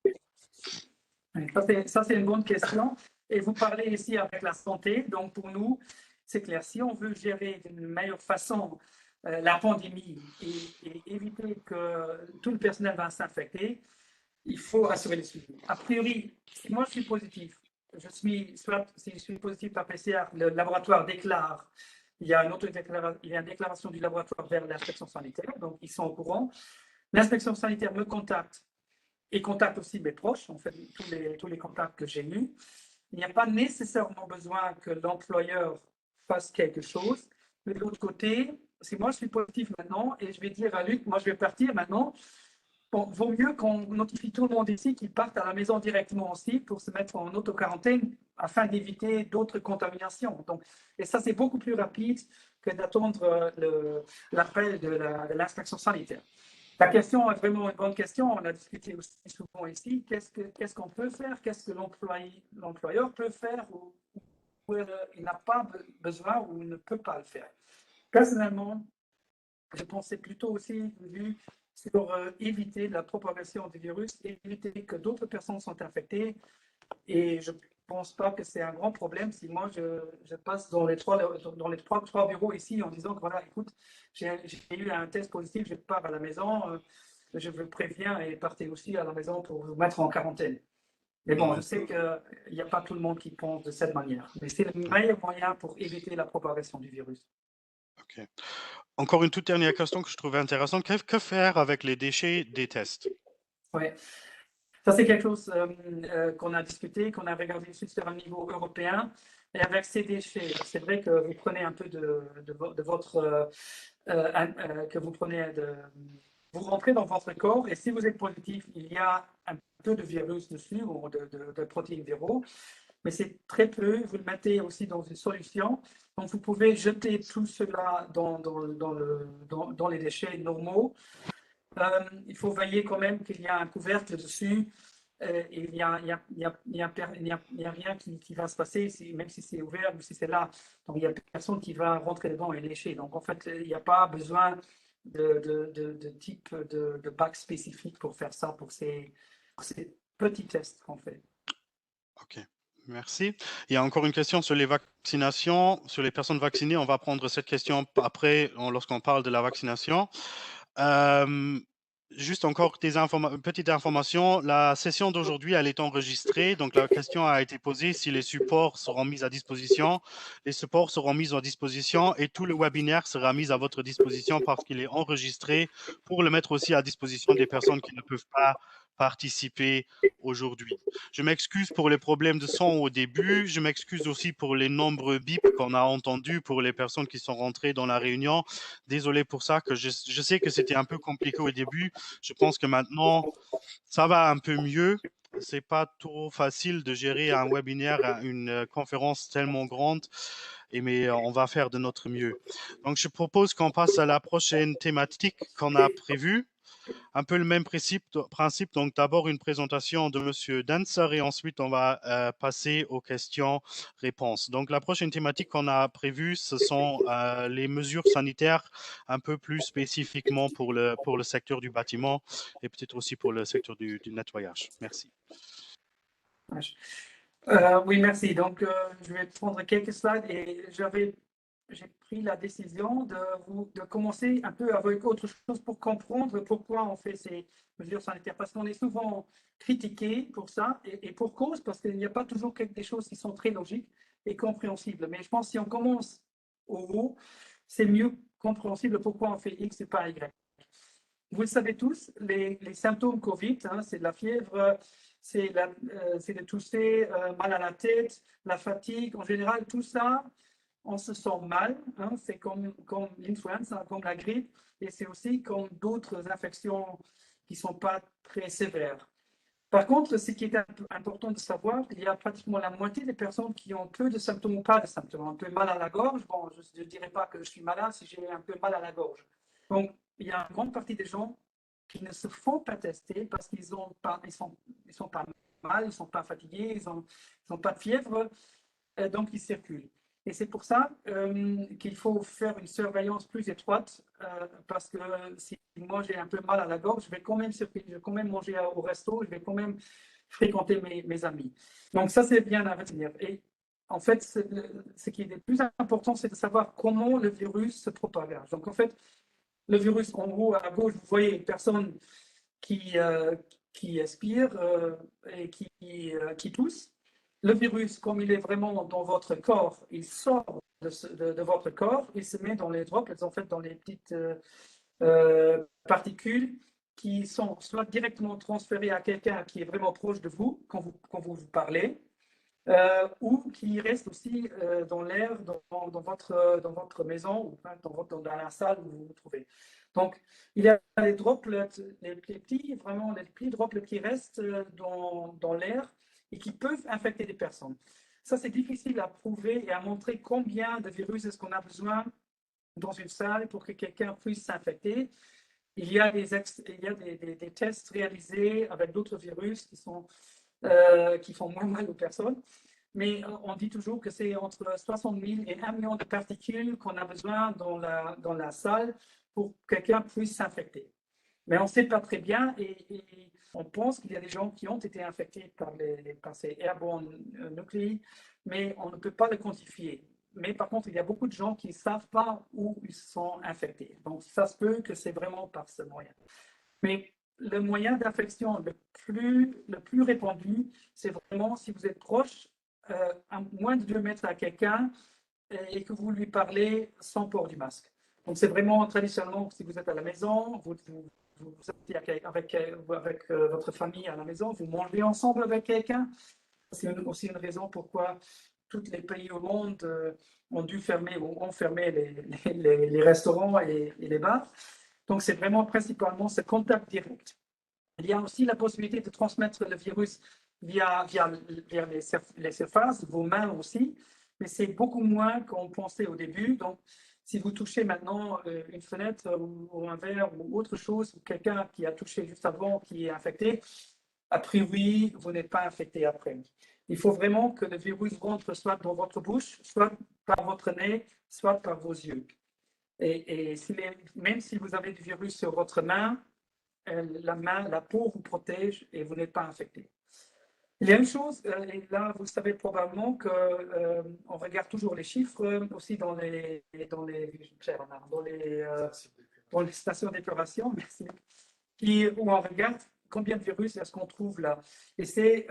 Ça, c'est une bonne question. Et vous parlez ici avec la santé. Donc, pour nous, c'est clair, si on veut gérer d'une meilleure façon la pandémie et éviter que tout le personnel va s'infecter, il faut assurer le suivi. A priori, si moi je suis positif, si je suis positif par PCR, le laboratoire déclare, il y a une déclaration du laboratoire vers l'inspection sanitaire, donc ils sont au courant. L'inspection sanitaire me contacte et contacte aussi mes proches, en fait, tous les contacts que j'ai eus. Il n'y a pas nécessairement besoin que l'employeur fasse quelque chose, mais de l'autre côté, si moi je suis positif maintenant et je vais dire à Luc, moi je vais partir maintenant, bon, vaut mieux qu'on notifie tout le monde ici qu'ils partent à la maison directement aussi pour se mettre en auto-quarantaine afin d'éviter d'autres contaminations. Donc, et ça, c'est beaucoup plus rapide que d'attendre l'appel de l'inspection sanitaire. La question est vraiment une bonne question. On a discuté aussi souvent ici. Qu'est-ce qu'on peut faire? Qu'est-ce que l'employeur peut faire ou il n'a pas besoin ou il ne peut pas le faire? Personnellement, je pensais plutôt aussi vu sur éviter la propagation du virus, éviter que d'autres personnes soient infectées. Et je ne pense pas que c'est un grand problème si moi je passe dans les trois bureaux ici en disant que voilà, écoute, j'ai eu un test positif, je pars à la maison, je vous préviens et partez aussi à la maison pour vous mettre en quarantaine. Mais bon, je sais qu'il n'y a pas tout le monde qui pense de cette manière, mais c'est le meilleur moyen pour éviter la propagation du virus. Ok. Encore une toute dernière question que je trouvais intéressante. Que faire avec les déchets des tests? Oui, ça c'est quelque chose qu'on a discuté, qu'on a regardé aussi sur un niveau européen. Et avec ces déchets, c'est vrai que vous prenez un peu de votre, que vous prenez vous rentrez dans votre corps et si vous êtes positif, il y a un peu de virus dessus ou de protéines viraux, mais c'est très peu. Vous le mettez aussi dans une solution. Donc vous pouvez jeter tout cela dans les déchets normaux. Il faut veiller quand même qu'il y a un couvercle dessus. Il n'y a rien qui va se passer, même si c'est ouvert ou si c'est là. Donc, il n'y a personne qui va rentrer dedans et lécher. Donc, en fait, il n'y a pas besoin de type de bac spécifique pour faire ça, pour ces petits tests qu'on fait. Ok, merci. Il y a encore une question sur les vaccinations, sur les personnes vaccinées. On va prendre cette question après, lorsqu'on parle de la vaccination. Juste encore petite information. La session d'aujourd'hui, elle est enregistrée. Donc, la question a été posée si les supports seront mis à disposition. Les supports seront mis à disposition et tout le webinaire sera mis à votre disposition parce qu'il est enregistré pour le mettre aussi à disposition des personnes qui ne peuvent pas participer aujourd'hui. Je m'excuse pour les problèmes de son au début. Je m'excuse aussi pour les nombreux bips qu'on a entendus pour les personnes qui sont rentrées dans la réunion. Désolé pour ça, que je sais que c'était un peu compliqué au début. Je pense que maintenant, ça va un peu mieux. C'est pas trop facile de gérer un webinaire, une conférence tellement grande, mais on va faire de notre mieux. Donc, je propose qu'on passe à la prochaine thématique qu'on a prévue. Un peu le même principe. Donc, d'abord une présentation de Monsieur Dancer et ensuite on va passer aux questions-réponses. Donc, la prochaine thématique qu'on a prévue, ce sont les mesures sanitaires un peu plus spécifiquement pour le secteur du bâtiment et peut-être aussi pour le secteur du nettoyage. Merci. Oui, merci. Donc, je vais prendre quelques slides et j'ai pris la décision de commencer un peu avec autre chose pour comprendre pourquoi on fait ces mesures sanitaires. Parce qu'on est souvent critiqué pour ça et pour cause, parce qu'il n'y a pas toujours des choses qui sont très logiques et compréhensibles. Mais je pense que si on commence au haut, c'est mieux compréhensible pourquoi on fait X et pas Y. Vous le savez tous, les symptômes Covid, hein, c'est de la fièvre, c'est de tousser, mal à la tête, la fatigue. En général, tout ça, on se sent mal. Hein, c'est comme l'influenza, comme la grippe, et c'est aussi comme d'autres infections qui ne sont pas très sévères. Par contre, ce qui est important de savoir, il y a pratiquement la moitié des personnes qui ont peu de symptômes ou pas de symptômes. Un peu mal à la gorge. Bon, je ne dirais pas que je suis malade si j'ai un peu mal à la gorge. Donc, il y a une grande partie des gens qui ne se font pas tester parce qu'ils sont pas mal, ils ne sont pas fatigués, ils n'ont pas de fièvre, donc ils circulent. Et c'est pour ça qu'il faut faire une surveillance plus étroite parce que si moi j'ai un peu mal à la gorge, je vais quand même circuler, je vais quand même manger au resto, je vais quand même fréquenter mes amis. Donc ça, c'est bien à retenir. Et en fait, ce qui est le plus important, c'est de savoir comment le virus se propage. Donc en fait, le virus, en haut à gauche, vous voyez une personne qui qui expire et qui tousse. Le virus, comme il est vraiment dans votre corps, il sort de votre corps, il se met dans les droplets, en fait, dans les petites particules qui sont soit directement transférées à quelqu'un qui est vraiment proche de vous quand vous parlez, ou qui restent aussi dans l'air, dans votre maison ou dans la salle où vous vous trouvez. Donc, il y a les droplets, les petits, vraiment les petits droplets qui restent dans l'air et qui peuvent infecter des personnes. Ça, c'est difficile à prouver et à montrer combien de virus est-ce qu'on a besoin dans une salle pour que quelqu'un puisse s'infecter. Il y a des tests réalisés avec d'autres virus qui font moins mal aux personnes. Mais on dit toujours que c'est entre 60 000 et 1 million de particules qu'on a besoin dans la salle pour que quelqu'un puisse s'infecter. Mais on ne sait pas très bien et on pense qu'il y a des gens qui ont été infectés par ces airborne nucléi, mais on ne peut pas le quantifier. Mais par contre, il y a beaucoup de gens qui ne savent pas où ils sont infectés. Donc, ça se peut que c'est vraiment par ce moyen. Mais le moyen d'infection le plus répandu, c'est vraiment si vous êtes proche, à moins de 2 mètres à quelqu'un et que vous lui parlez sans port du masque. Donc, c'est vraiment traditionnellement, si vous êtes à la maison, vous êtes avec votre famille à la maison, vous mangez ensemble avec quelqu'un. C'est aussi une raison pourquoi tous les pays au monde ont dû fermer ou ont fermé les restaurants et les bars. Donc, c'est vraiment principalement ce contact direct. Il y a aussi la possibilité de transmettre le virus via les surfaces, vos mains aussi, mais c'est beaucoup moins qu'on pensait au début. Donc, si vous touchez maintenant une fenêtre ou un verre ou autre chose, ou quelqu'un qui a touché juste avant qui est infecté, a priori, vous n'êtes pas infecté après. Il faut vraiment que le virus rentre soit dans votre bouche, soit par votre nez, soit par vos yeux. Et même si vous avez du virus sur votre main, la peau vous protège et vous n'êtes pas infecté. Il y a une chose, et là vous savez probablement qu'on regarde toujours les chiffres aussi dans les stations d'épuration, merci, où on regarde combien de virus est-ce qu'on trouve là. Et c'est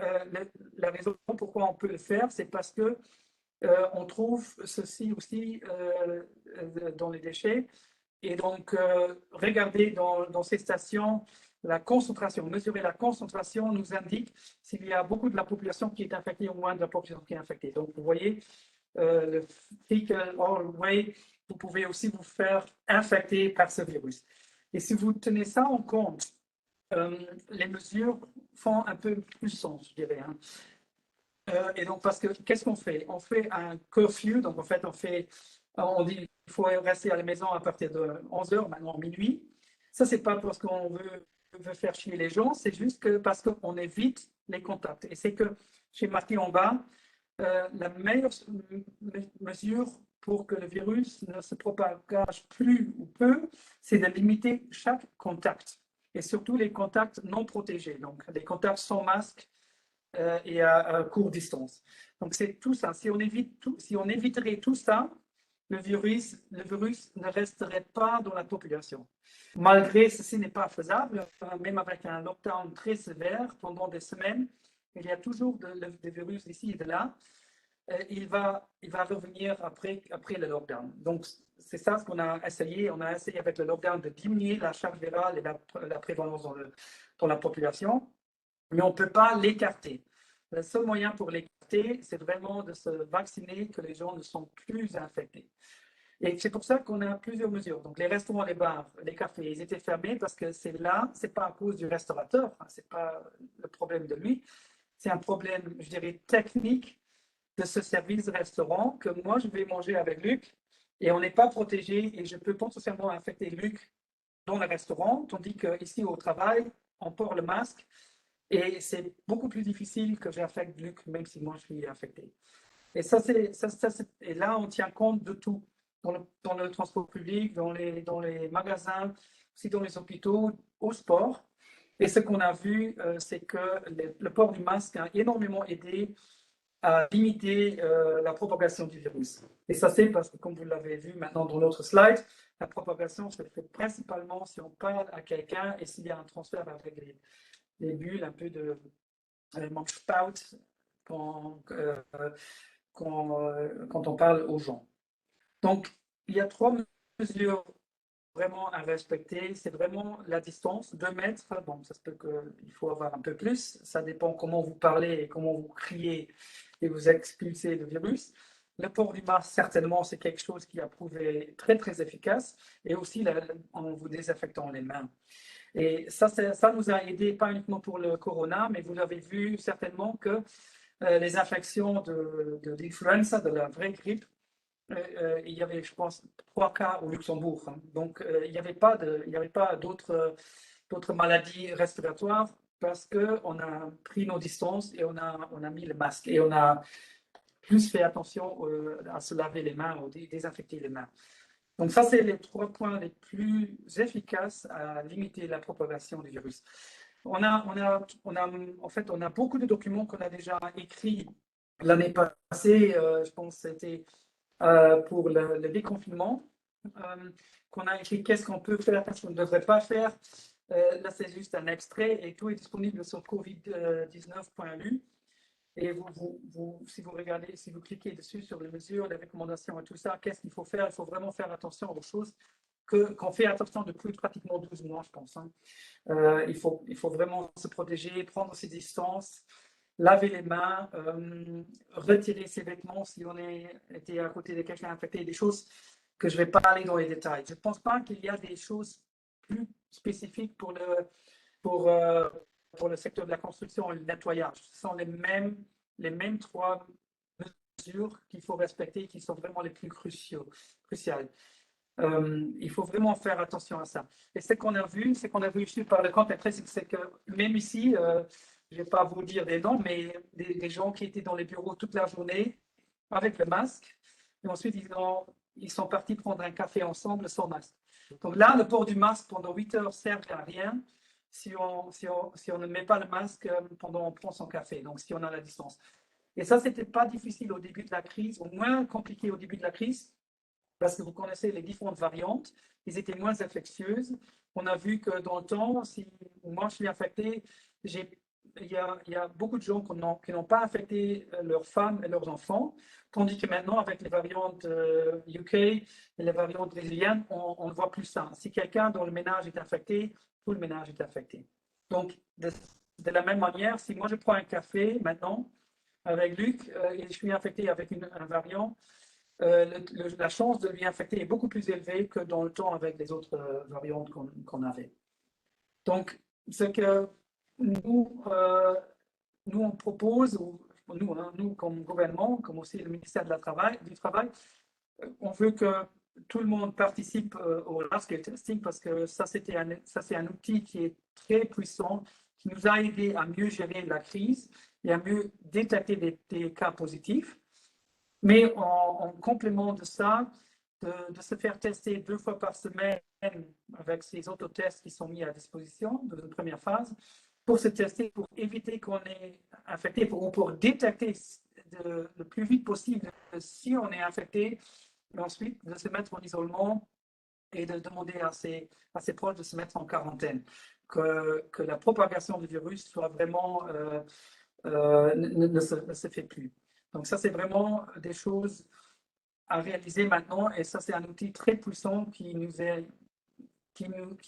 la raison pourquoi on peut le faire, c'est parce que on trouve ceci aussi dans les déchets. Et donc, regarder dans ces stations la concentration, mesurer la concentration nous indique s'il y a beaucoup de la population qui est infectée ou moins de la population qui est infectée. Donc, vous voyez, le fecal way, vous pouvez aussi vous faire infecter par ce virus. Et si vous tenez ça en compte, les mesures font un peu plus sens, je dirais. Hein. Et donc, parce que qu'est-ce qu'on fait? On fait un curfew, donc en fait, on dit qu'il faut rester à la maison à partir de 11h, maintenant minuit. Ça, c'est pas parce qu'on veut faire chier les gens, c'est juste que parce qu'on évite les contacts. Et c'est que j'ai marqué en bas, la meilleure mesure pour que le virus ne se propage plus ou peu, c'est de limiter chaque contact. Et surtout les contacts non protégés, donc les contacts sans masque, et à courte distance. Donc c'est tout ça. Si on éviterait tout ça, le virus ne resterait pas dans la population. Malgré ceci n'est pas faisable, même avec un lockdown très sévère pendant des semaines, il y a toujours des virus ici et de là. Il va revenir après le lockdown. Donc c'est ça ce qu'on a essayé. On a essayé avec le lockdown de diminuer la charge virale et la prévalence dans la population. Mais on ne peut pas l'écarter. Le seul moyen pour l'écarter, c'est vraiment de se vacciner, que les gens ne sont plus infectés. Et c'est pour ça qu'on a plusieurs mesures. Donc les restaurants, les bars, les cafés, ils étaient fermés parce que c'est pas à cause du restaurateur, c'est pas le problème de lui, c'est un problème, je dirais, technique de ce service restaurant que moi je vais manger avec Luc et on n'est pas protégé et je peux potentiellement infecter Luc dans le restaurant, tandis qu'ici au travail, on porte le masque. Et c'est beaucoup plus difficile que j'infecte Luc, même si moi je suis infecté. Et et là, on tient compte de tout. Dans le transport public, dans les magasins, aussi dans les hôpitaux, au sport. Et ce qu'on a vu, c'est que le port du masque a énormément aidé à limiter la propagation du virus. Et ça, c'est parce que, comme vous l'avez vu maintenant dans l'autre slide, la propagation se fait principalement si on parle à quelqu'un et s'il y a un transfert avec les bulles, un peu de spout quand on parle aux gens. Donc, il y a 3 mesures vraiment à respecter. C'est vraiment la distance, 2 mètres. Bon, ça se peut qu'il faut avoir un peu plus. Ça dépend comment vous parlez et comment vous criez et vous expulsez le virus. Le port du masque, certainement, c'est quelque chose qui a prouvé très, très efficace. Et aussi en vous désinfectant les mains. Et ça nous a aidé, pas uniquement pour le corona, mais vous avez vu certainement que les infections de l'influenza, de la vraie grippe, il y avait, je pense, 3 cas au Luxembourg. Hein. Donc, il n'y avait pas d'autres maladies respiratoires parce qu'on a pris nos distances et on a mis le masque et on a plus fait attention à se laver les mains ou désinfecter les mains. Donc, ça, c'est les 3 points les plus efficaces à limiter la propagation du virus. En fait, on a beaucoup de documents qu'on a déjà écrits l'année passée. Je pense que c'était pour le déconfinement, qu'on a écrit qu'est-ce qu'on peut faire, qu'est-ce qu'on ne devrait pas faire. Là, c'est juste un extrait et tout est disponible sur covid19.lu. Et si vous regardez, si vous cliquez dessus sur les mesures, les recommandations et tout ça, qu'est-ce qu'il faut faire? Il faut vraiment faire attention aux choses qu'on fait attention depuis pratiquement 12 mois, je pense. Hein. Il faut vraiment se protéger, prendre ses distances, laver les mains, retirer ses vêtements si on était à côté de quelqu'un infecté, des choses que je ne vais pas aller dans les détails. Je ne pense pas qu'il y a des choses plus spécifiques pour le secteur de la construction et le nettoyage. Ce sont les mêmes 3 mesures qu'il faut respecter, qui sont vraiment les plus cruciales. Il faut vraiment faire attention à ça. Et ce qu'on a vu ici par le compte, c'est que même ici, je ne vais pas vous dire des noms, mais des gens qui étaient dans les bureaux toute la journée avec le masque, et ensuite ils sont partis prendre un café ensemble sans masque. Donc là, le port du masque pendant 8 heures ne sert à rien si on ne met pas le masque pendant qu'on prend son café, donc si on a la distance. Et ça, ce n'était pas difficile au début de la crise, au moins compliqué au début de la crise, parce que vous connaissez les différentes variantes, ils étaient moins infectieuses. On a vu que dans le temps, si moi je suis infecté, il y a beaucoup de gens qui n'ont pas infecté leurs femmes et leurs enfants, tandis que maintenant, avec les variantes UK et les variantes brésiliennes, on ne voit plus ça. Si quelqu'un dans le ménage est infecté, tout le ménage est infecté. Donc, de la même manière, si moi je prends un café maintenant avec Luc et je suis infecté avec un variant, la chance de lui infecter est beaucoup plus élevée que dans le temps avec les autres variantes qu'on avait. Donc, ce que nous on propose, nous comme gouvernement, comme aussi le ministère du Travail, on veut que tout le monde participe au large-scale testing parce que ça, c'est un outil qui est très puissant, qui nous a aidé à mieux gérer la crise et à mieux détecter des cas positifs. Mais en complément de ça, de se faire tester 2 fois par semaine avec ces autotests qui sont mis à disposition de la première phase, pour se tester, pour éviter qu'on est infecté, pour détecter le plus vite possible si on est infecté, et ensuite de se mettre en isolement et de demander à ses proches de se mettre en quarantaine, que la propagation du virus soit vraiment ne se fait plus. Donc ça, c'est vraiment des choses à réaliser maintenant, et ça, c'est un outil très puissant qui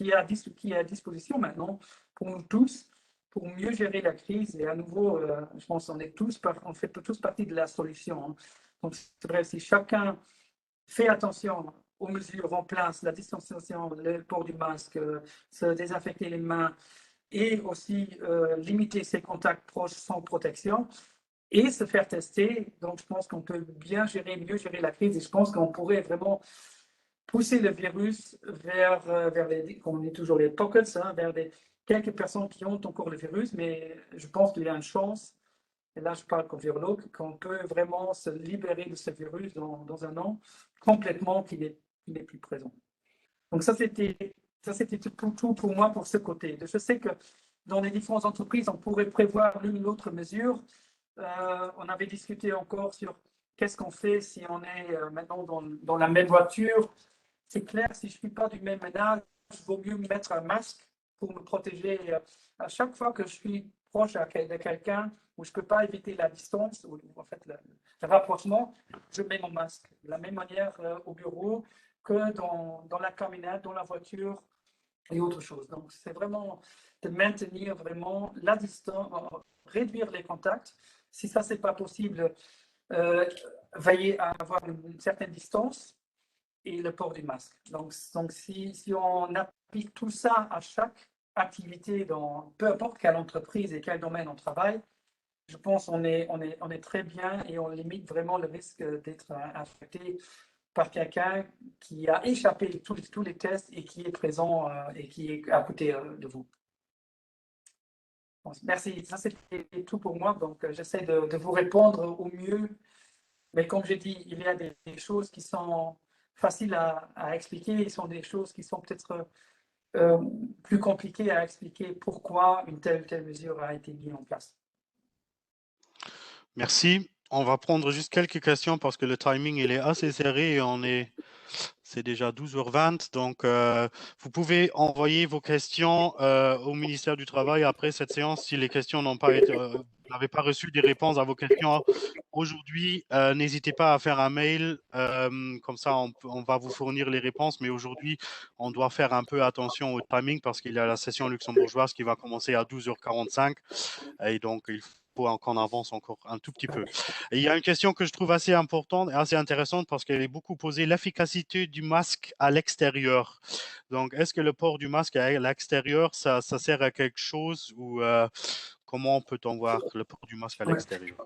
est à disposition maintenant pour nous tous, pour mieux gérer la crise. Et à nouveau, je pense qu'on on fait tous partie de la solution. Hein. Donc c'est vrai, si chacun fait attention aux mesures en place, la distanciation, le port du masque, se désinfecter les mains, et aussi limiter ses contacts proches sans protection, et se faire tester. Donc, je pense qu'on peut mieux gérer la crise, et je pense qu'on pourrait vraiment pousser le virus vers comme on dit toujours, les pockets, hein, vers quelques personnes qui ont encore le virus, mais je pense qu'il y a une chance, et là je parle comme virologue, qu'on peut vraiment se libérer de ce virus dans un an, complètement, qu'il n'est plus présent. Donc ça, c'était tout pour moi pour ce côté. Je sais que dans les différentes entreprises, on pourrait prévoir l'une ou l'autre mesure. On avait discuté encore sur qu'est-ce qu'on fait si on est maintenant dans la même voiture. C'est clair, si je ne suis pas du même ménage, il vaut mieux mettre un masque pour me protéger. À chaque fois que je suis proche de quelqu'un où je ne peux pas éviter la distance, ou en fait le rapprochement, je mets mon masque. De la même manière au bureau que dans la camionnette, dans la voiture et autre chose. Donc, c'est vraiment de maintenir vraiment la distance, réduire les contacts. Si ça, c'est pas possible, veiller à avoir une certaine distance et le port du masque. Donc si on applique tout ça à chaque activité, dans peu importe quelle entreprise et quel domaine on travaille, je pense qu'on est très bien et on limite vraiment le risque d'être infecté par quelqu'un qui a échappé tous les tests et qui est présent et qui est à côté de vous. Bon, merci, ça c'était tout pour moi. Donc j'essaie de vous répondre au mieux. Mais comme j'ai dit, il y a des choses qui sont faciles à expliquer, il sont des choses qui sont peut-être plus compliquées à expliquer pourquoi une telle ou telle mesure a été mise en place. Merci. On va prendre juste quelques questions parce que le timing il est assez serré et c'est déjà 12h20. Donc, vous pouvez envoyer vos questions au ministère du Travail après cette séance si les questions n'ont pas été, vous n'avez pas reçu des réponses à vos questions aujourd'hui. N'hésitez pas à faire un mail. Comme ça, on va vous fournir les réponses. Mais aujourd'hui, on doit faire un peu attention au timing parce qu'il y a la session luxembourgeoise qui va commencer à 12h45. Et donc, il faut qu'on avance encore un tout petit peu. Et il y a une question que je trouve assez importante et assez intéressante parce qu'elle est beaucoup posée, l'efficacité du masque à l'extérieur. Donc, est-ce que le port du masque à l'extérieur, ça sert à quelque chose ou comment peut-on voir le port du masque à l'extérieur?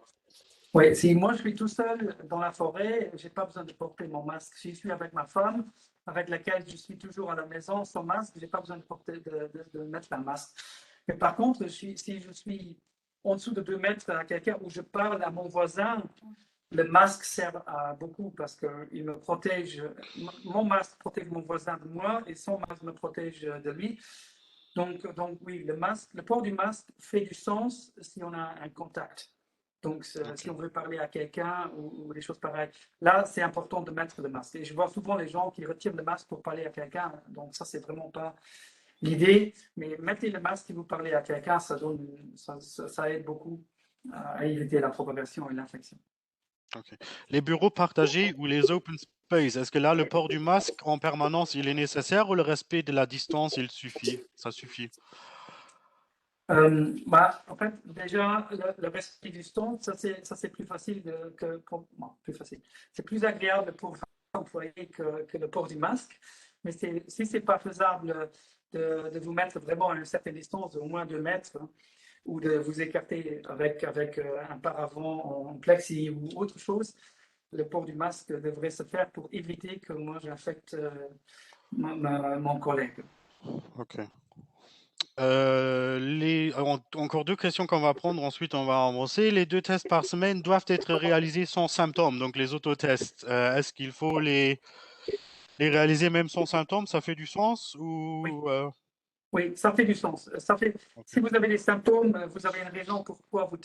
Oui, si moi je suis tout seul dans la forêt, je n'ai pas besoin de porter mon masque. Si je suis avec ma femme, avec laquelle je suis toujours à la maison sans masque, je n'ai pas besoin de mettre un masque. Mais par contre, si je suis en dessous de 2 mètres à quelqu'un où je parle à mon voisin, le masque sert à beaucoup parce qu'il me protège. Mon masque protège mon voisin de moi et son masque me protège de lui. Donc oui, le port du masque fait du sens si on a un contact. Donc, si on veut parler à quelqu'un ou des choses pareilles, là, c'est important de mettre le masque. Et je vois souvent les gens qui retirent le masque pour parler à quelqu'un. Donc, ça, c'est vraiment pas l'idée. Mais mettez le masque si vous parlez à quelqu'un, ça aide beaucoup à éviter la propagation et l'infection. Okay. Les bureaux partagés ou les open space, est-ce que là, le port du masque en permanence, il est nécessaire ou le respect de la distance, il suffit? Ça suffit. En fait, déjà, le respect du temps, ça c'est plus facile plus facile. C'est plus agréable pour l'employé que le port du masque. Mais si c'est pas faisable de vous mettre vraiment à une certaine distance, au moins 2 mètres, hein, ou de vous écarter avec un paravent en plexi ou autre chose, le port du masque devrait se faire pour éviter que moi j'infecte mon collègue. Ok. Encore 2 questions qu'on va prendre, ensuite on va avancer. Les 2 tests par semaine doivent être réalisés sans symptômes, donc les autotests. Est-ce qu'il faut les réaliser même sans symptômes? Ça fait du sens Oui. ou Oui, ça fait du sens. Si vous avez des symptômes, vous avez une raison pourquoi vous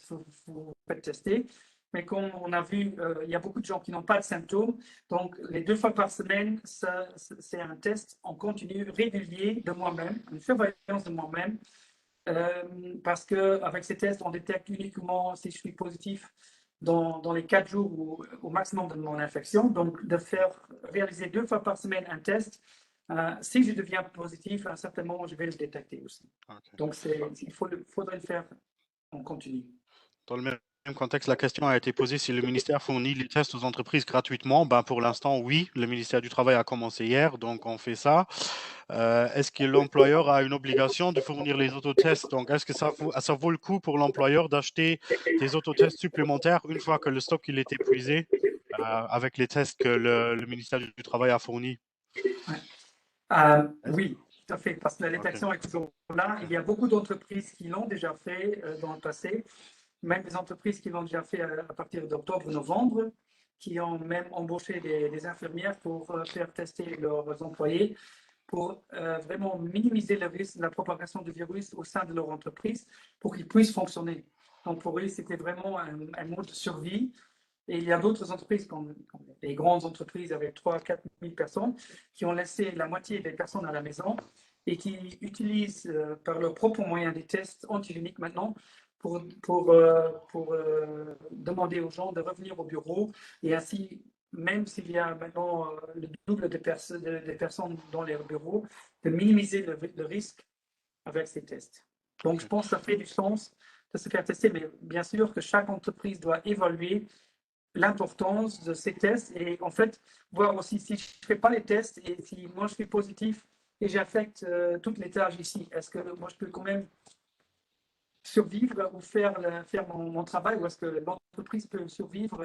faites tester. Mais comme on a vu, il y a beaucoup de gens qui n'ont pas de symptômes. Donc, les 2 fois par semaine, c'est un test en continu, régulier de moi-même, une surveillance de moi-même. Parce qu'avec ces tests, on détecte uniquement si je suis positif dans les 4 jours au maximum de mon infection. Donc, de réaliser 2 fois par semaine un test, si je deviens positif, à un certain moment, je vais le détecter aussi. okay. Donc, faudrait le faire en continu. Dans le même contexte, la question a été posée si le ministère fournit les tests aux entreprises gratuitement. Ben, pour l'instant, oui. Le ministère du Travail a commencé hier, donc on fait ça. Est-ce que l'employeur a une obligation de fournir les autotests? Donc, est-ce que ça vaut le coup pour l'employeur d'acheter des autotests supplémentaires une fois que le stock il est épuisé avec les tests que le ministère du Travail a fournis? Oui, tout à fait, parce que la détection est toujours là. Il y a beaucoup d'entreprises qui l'ont déjà fait dans le passé, même des entreprises qui l'ont déjà fait à partir d'octobre, novembre, qui ont même embauché des infirmières pour faire tester leurs employés, pour vraiment minimiser le risque de la propagation du virus au sein de leur entreprise, pour qu'ils puissent fonctionner. Donc pour eux, c'était vraiment un mode de survie. Et il y a d'autres entreprises, comme les grandes entreprises avec 3 000 à 4 000 personnes, qui ont laissé la moitié des personnes à la maison et qui utilisent par leurs propres moyens des tests antigéniques maintenant pour demander aux gens de revenir au bureau et ainsi, même s'il y a maintenant le double des personnes dans les bureaux, de minimiser le risque avec ces tests. Donc, je pense que ça fait du sens de se faire tester, mais bien sûr que chaque entreprise doit évaluer l'importance de ces tests et en fait, voir aussi si je ne fais pas les tests et si moi je suis positif et j'affecte toutes les tâches ici, est-ce que moi je peux quand même survivre ou faire mon travail ou est-ce que l'entreprise peut survivre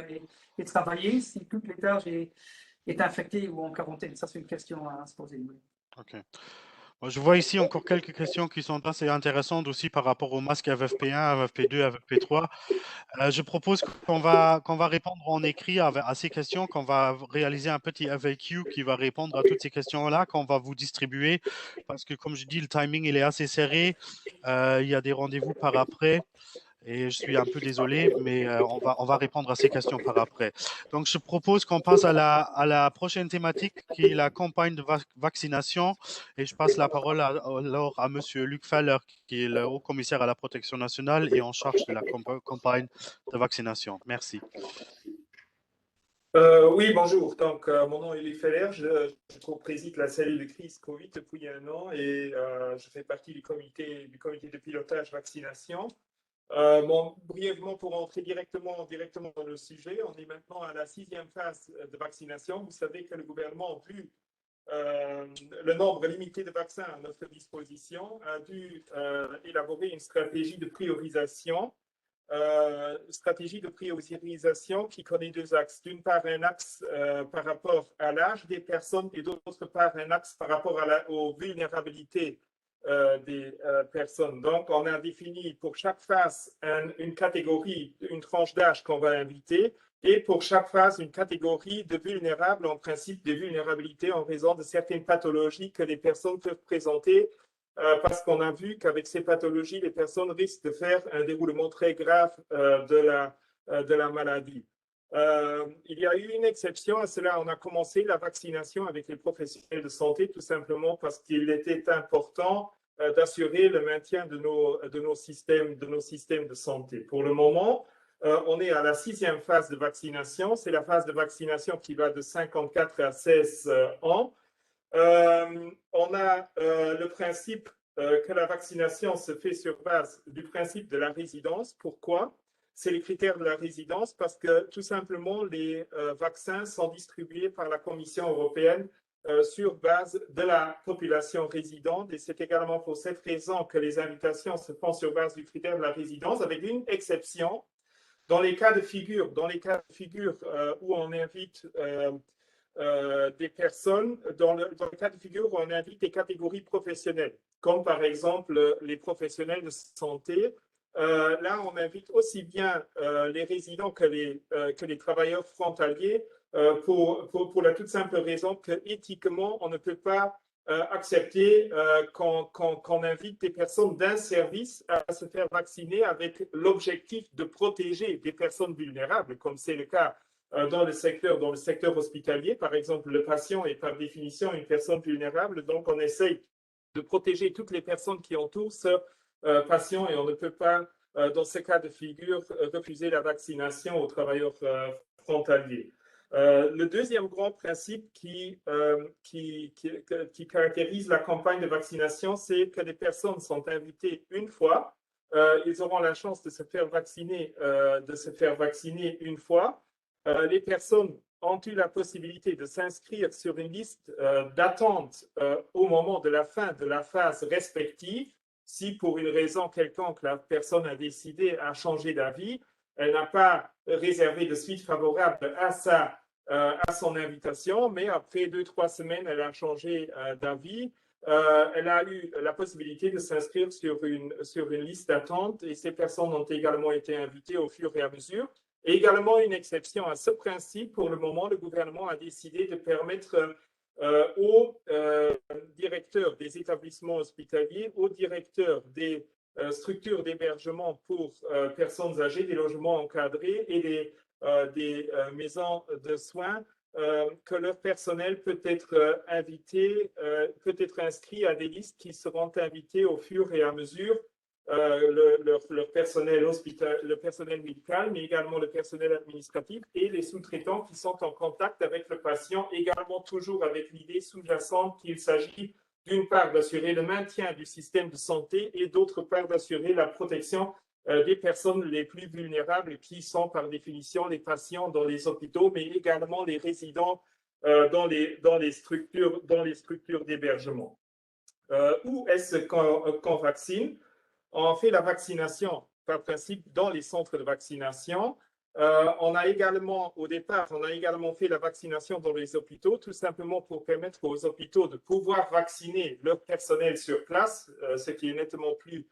et travailler si toutes les tâches est infectée ou en quarantaine? Ça, c'est une question à se poser. Oui. Ok. Je vois ici encore quelques questions qui sont assez intéressantes aussi par rapport aux masques FFP1, FFP2, FFP3. Je propose qu'on va répondre en écrit à ces questions, qu'on va réaliser un petit FAQ qui va répondre à toutes ces questions-là, qu'on va vous distribuer, parce que comme je dis, le timing il est assez serré. Il y a des rendez-vous par après. Et je suis un peu désolé, mais on va répondre à ces questions par après. Donc, je propose qu'on passe à la prochaine thématique, qui est la campagne de vaccination. Et je passe la parole alors à Monsieur Luc Feller, qui est le haut-commissaire à la protection nationale et en charge de la campagne de vaccination. Merci. Oui, bonjour. Donc, mon nom est Luc Feller. Je co-préside la cellule de crise Covid depuis un an et je fais partie du comité de pilotage vaccination. Brièvement, pour entrer directement dans le sujet, on est maintenant à la 6e phase de vaccination. Vous savez que le gouvernement, vu le nombre limité de vaccins à notre disposition, a dû élaborer une stratégie de priorisation qui connaît deux axes. D'une part, un axe par rapport à l'âge des personnes et d'autre part, un axe par rapport aux vulnérabilités des personnes. Donc, on a défini pour chaque phase une catégorie, une tranche d'âge qu'on va inviter et pour chaque phase, une catégorie de vulnérables, en principe des vulnérabilités en raison de certaines pathologies que les personnes peuvent présenter parce qu'on a vu qu'avec ces pathologies, les personnes risquent de faire un déroulement très grave de la maladie. Il y a eu une exception à cela. On a commencé la vaccination avec les professionnels de santé, tout simplement parce qu'il était important d'assurer le maintien de nos systèmes de santé. Pour le moment, on est à la 6e phase de vaccination. C'est la phase de vaccination qui va de 54 à 16 ans. On a le principe que la vaccination se fait sur base du principe de la résidence. Pourquoi? C'est les critères de la résidence parce que tout simplement les vaccins sont distribués par la Commission européenne sur base de la population résidente et c'est également pour cette raison que les invitations se font sur base du critère de la résidence avec une exception dans les cas de figure où on invite des personnes, dans le cas de figure où on invite des catégories professionnelles, comme par exemple les professionnels de santé. Là, on invite aussi bien les résidents que les travailleurs frontaliers pour la toute simple raison que éthiquement, on ne peut pas accepter qu'on invite des personnes d'un service à se faire vacciner avec l'objectif de protéger des personnes vulnérables, comme c'est le cas dans le secteur hospitalier. Par exemple, le patient est par définition une personne vulnérable, donc on essaye de protéger toutes les personnes qui entourent ce patient et on ne peut pas, dans ce cas de figure, refuser la vaccination aux travailleurs frontaliers. Le deuxième grand principe qui caractérise la campagne de vaccination, c'est que les personnes sont invitées une fois. Ils auront la chance de se faire vacciner une fois. Les personnes ont eu la possibilité de s'inscrire sur une liste d'attente au moment de la fin de la phase respective. Si pour une raison quelconque la personne a décidé à changer d'avis, elle n'a pas réservé de suite favorable à son invitation, mais après 2-3 semaines, elle a changé d'avis. Elle a eu la possibilité de s'inscrire sur une liste d'attente et ces personnes ont également été invitées au fur et à mesure. Et également une exception à ce principe, pour le moment, le gouvernement a décidé de permettre aux directeurs des établissements hospitaliers, aux directeurs des structures d'hébergement pour personnes âgées, des logements encadrés et des maisons de soins que leur personnel peut être invité, peut être inscrit à des listes qui seront invitées au fur et à mesure, leur personnel le personnel médical, mais également le personnel administratif et les sous-traitants qui sont en contact avec le patient, également toujours avec l'idée sous-jacente qu'il s'agit d'une part d'assurer le maintien du système de santé et d'autre part d'assurer la protection des personnes les plus vulnérables qui sont par définition les patients dans les hôpitaux, mais également les résidents dans les structures d'hébergement. Où est-ce qu'on vaccine? On fait la vaccination par principe dans les centres de vaccination. Au départ, on a également fait la vaccination dans les hôpitaux, tout simplement pour permettre aux hôpitaux de pouvoir vacciner leur personnel sur place, ce qui est nettement plus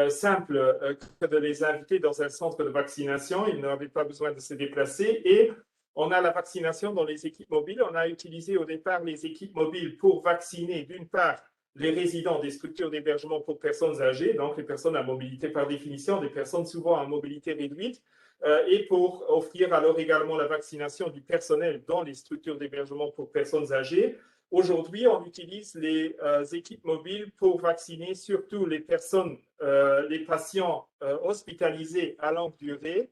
simple que de les inviter dans un centre de vaccination. Ils n'avaient pas besoin de se déplacer. Et on a la vaccination dans les équipes mobiles. On a utilisé au départ les équipes mobiles pour vacciner, d'une part, les résidents des structures d'hébergement pour personnes âgées, donc les personnes à mobilité par définition, des personnes souvent à mobilité réduite, et pour offrir alors également la vaccination du personnel dans les structures d'hébergement pour personnes âgées. Aujourd'hui, on utilise les équipes mobiles pour vacciner surtout les personnes, les patients hospitalisés à longue durée,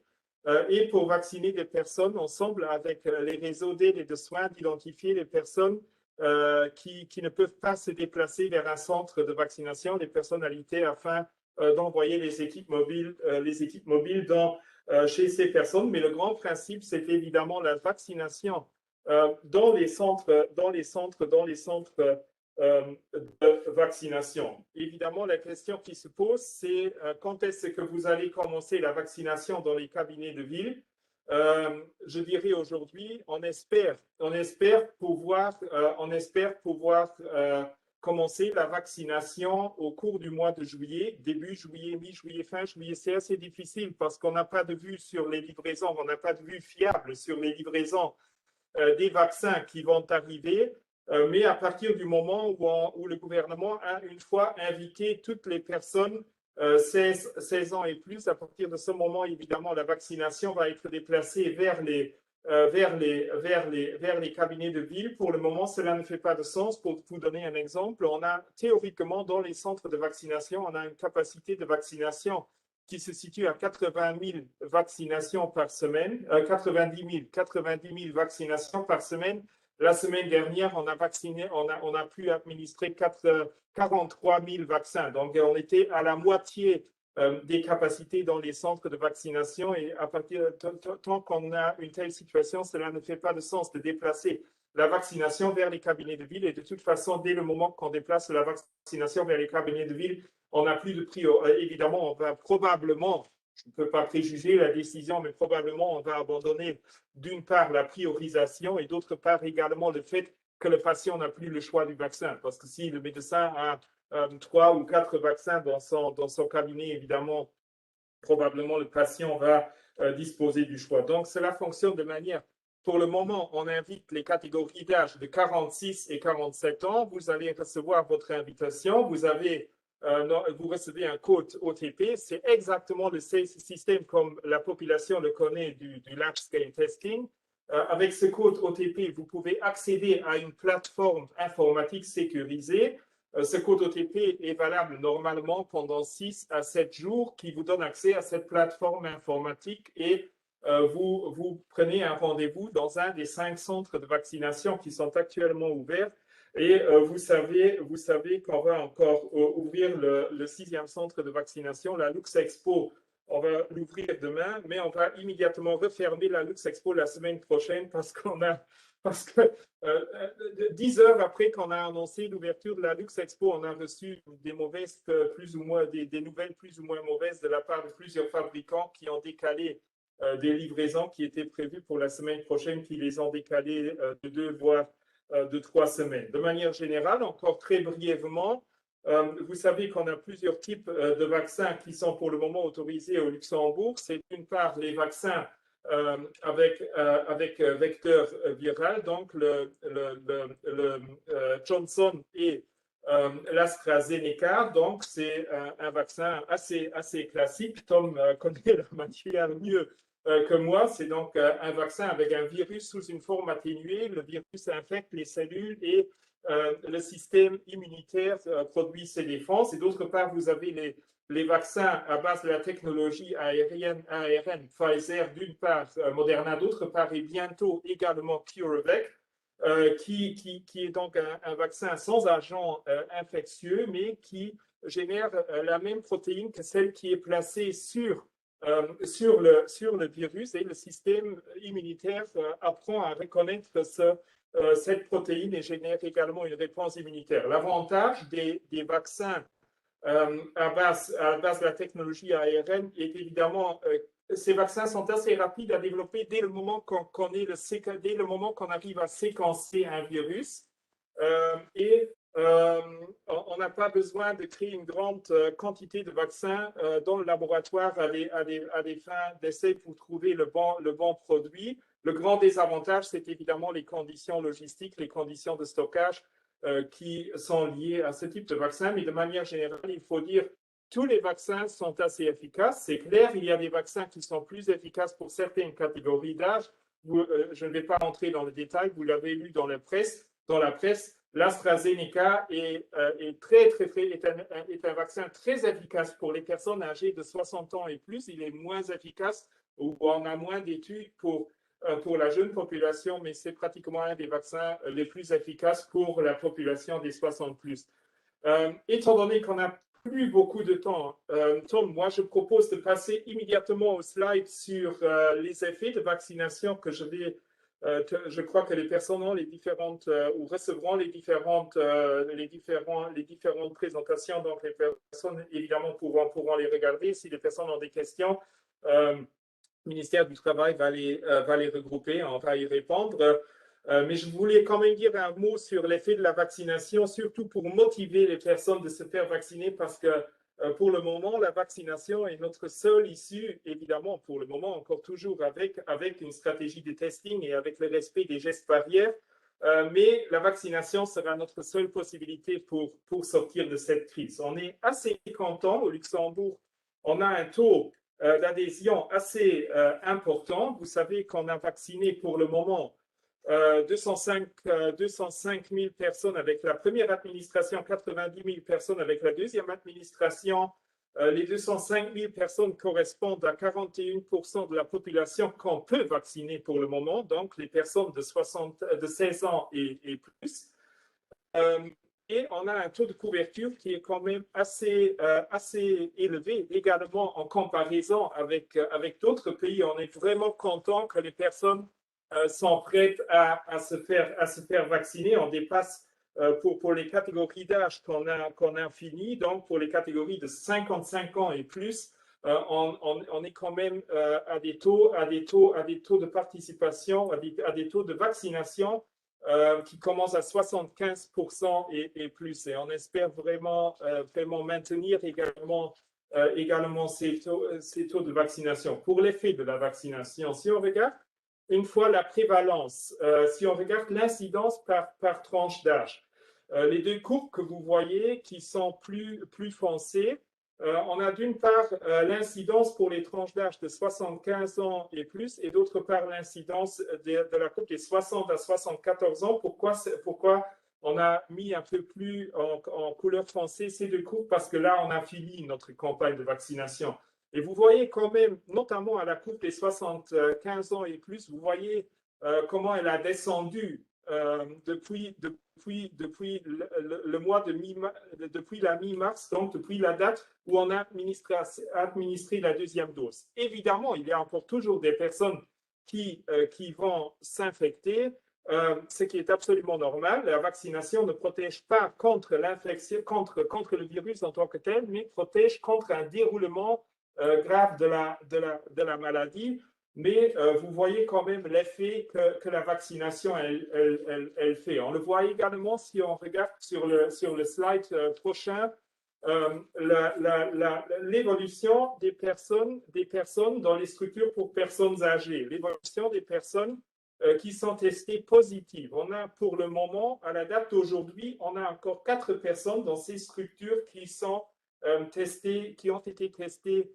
et pour vacciner des personnes ensemble avec les réseaux d'aide et de soins, d'identifier les personnes qui ne peuvent pas se déplacer vers un centre de vaccination, les personnalités, afin d'envoyer les équipes mobiles chez ces personnes. Mais le grand principe, c'est évidemment la vaccination dans les centres de vaccination. Évidemment, la question qui se pose, c'est quand est-ce que vous allez commencer la vaccination dans les cabinets de ville? Je dirais aujourd'hui, on espère pouvoir commencer la vaccination au cours du mois de juillet, début juillet, mi-juillet, fin juillet. C'est assez difficile parce qu'on n'a pas de vue sur les livraisons, on n'a pas de vue fiable sur les livraisons des vaccins qui vont arriver. Mais à partir du moment où le gouvernement a une fois invité toutes les personnes 16 ans et plus, à partir de ce moment, évidemment, la vaccination va être déplacée vers les cabinets de ville. Pour le moment, cela ne fait pas de sens. Pour vous donner un exemple, on a théoriquement dans les centres de vaccination, on a une capacité de vaccination qui se situe à 80 000 vaccinations par semaine, 90 000 vaccinations par semaine. La semaine dernière, on a pu administrer 43 000 vaccins. Donc, on était à la moitié des capacités dans les centres de vaccination. Et à partir tant qu'on a une telle situation, cela ne fait pas de sens de déplacer la vaccination vers les cabinets de ville. Et de toute façon, dès le moment qu'on déplace la vaccination vers les cabinets de ville, on n'a plus de prix. Évidemment, on va probablement, je ne peux pas préjuger la décision, mais probablement on va abandonner d'une part la priorisation et d'autre part également le fait que le patient n'a plus le choix du vaccin. Parce que si le médecin a 3 ou 4 vaccins dans son cabinet, évidemment, probablement le patient va disposer du choix. Donc, cela fonctionne de manière, pour le moment, on invite les catégories d'âge de 46 et 47 ans. Vous allez recevoir votre invitation. Vous recevez un code OTP. C'est exactement le système comme la population le connaît du large-scale testing. Avec ce code OTP, vous pouvez accéder à une plateforme informatique sécurisée. Ce code OTP est valable normalement pendant 6 à 7 jours, qui vous donne accès à cette plateforme informatique et vous prenez un rendez-vous dans un des 5 centres de vaccination qui sont actuellement ouverts. Et vous savez qu'on va encore ouvrir le 6e centre de vaccination, la Lux Expo. On va l'ouvrir demain, mais on va immédiatement refermer la Lux Expo la semaine prochaine parce que 10 heures après qu'on a annoncé l'ouverture de la Lux Expo, on a reçu des nouvelles plus ou moins mauvaises de la part de plusieurs fabricants qui ont décalé des livraisons qui étaient prévues pour la semaine prochaine, qui les ont décalées de 2 voire de 3 semaines. De manière générale, encore très brièvement, vous savez qu'on a plusieurs types de vaccins qui sont pour le moment autorisés au Luxembourg. C'est d'une part les vaccins avec vecteur viral, donc le Johnson et l'AstraZeneca. Donc, c'est un vaccin assez classique. Tom connaît la matière mieux que moi. C'est donc un vaccin avec un virus sous une forme atténuée. Le virus infecte les cellules et le système immunitaire produit ses défenses. Et d'autre part, vous avez les vaccins à base de la technologie ARN Pfizer, d'une part, Moderna, d'autre part, et bientôt également CureVac, qui est donc un vaccin sans agent infectieux, mais qui génère la même protéine que celle qui est placée sur le virus, et le système immunitaire apprend à reconnaître cette protéine et génère également une réponse immunitaire. L'avantage des vaccins à base de la technologie ARN est évidemment ces vaccins sont assez rapides à développer dès le moment dès le moment qu'on arrive à séquencer un virus. On n'a pas besoin de créer une grande quantité de vaccins dans le laboratoire à des fins d'essai pour trouver le bon produit. Le grand désavantage, c'est évidemment les conditions logistiques, les conditions de stockage qui sont liées à ce type de vaccin. Mais de manière générale, il faut dire tous les vaccins sont assez efficaces. C'est clair, il y a des vaccins qui sont plus efficaces pour certaines catégories d'âge. Je ne vais pas entrer dans le détail, vous l'avez lu dans la presse. L'AstraZeneca est un vaccin très efficace pour les personnes âgées de 60 ans et plus. Il est moins efficace ou on a moins d'études pour la jeune population, mais c'est pratiquement un des vaccins les plus efficaces pour la population des 60 plus. Étant donné qu'on n'a plus beaucoup de temps, Tom, moi je propose de passer immédiatement au slide sur les effets de vaccination que je crois que les personnes ont les différentes ou recevront les différentes présentations. Donc les personnes évidemment pourront les regarder. Si les personnes ont des questions, le ministère du Travail va les regrouper, on va y répondre. Mais je voulais quand même dire un mot sur l'effet de la vaccination, surtout pour motiver les personnes de se faire vacciner, parce que pour le moment, la vaccination est notre seule issue, évidemment, pour le moment, encore toujours avec une stratégie de testing et avec le respect des gestes barrières. Mais la vaccination sera notre seule possibilité pour sortir de cette crise. On est assez content au Luxembourg. On a un taux d'adhésion assez important. Vous savez qu'on a vacciné pour le moment 205 000 personnes avec la première administration, 90 000 personnes avec la deuxième administration. Les 205 000 personnes correspondent à 41% de la population qu'on peut vacciner pour le moment, donc les personnes de 16 ans et plus. Et on a un taux de couverture qui est quand même assez élevé également en comparaison avec d'autres pays. On est vraiment content que les personnes sont prêtes à se faire vacciner. On dépasse pour les catégories d'âge qu'on a fini, donc pour les catégories de 55 ans et plus, on est quand même à des taux de participation, à des taux de vaccination qui commencent à 75% et plus. Et on espère vraiment maintenir également ces taux de vaccination. Pour l'effet de la vaccination, si on regarde une fois la prévalence, si on regarde l'incidence par tranche d'âge, les deux courbes que vous voyez qui sont plus foncées, on a d'une part l'incidence pour les tranches d'âge de 75 ans et plus, et d'autre part l'incidence de la courbe des 60 à 74 ans. Pourquoi on a mis un peu plus en couleur foncée ces deux courbes? Parce que là, on a fini notre campagne de vaccination. Et vous voyez quand même, notamment à la courbe des 75 ans et plus, vous voyez comment elle a descendu depuis le mois depuis la mi-mars, donc depuis la date où on a administré la deuxième dose. Évidemment, il y a encore toujours des personnes qui vont s'infecter, ce qui est absolument normal. La vaccination ne protège pas contre l'infection, contre le virus en tant que tel, mais protège contre un déroulement grave de la maladie. Mais vous voyez quand même l'effet que la vaccination elle fait. On le voit également si on regarde sur le slide prochain, l'évolution des personnes dans les structures pour personnes âgées, l'évolution des personnes qui sont testées positives. On a pour le moment, à la date d'aujourd'hui, on a encore 4 personnes dans ces structures qui sont qui ont été testées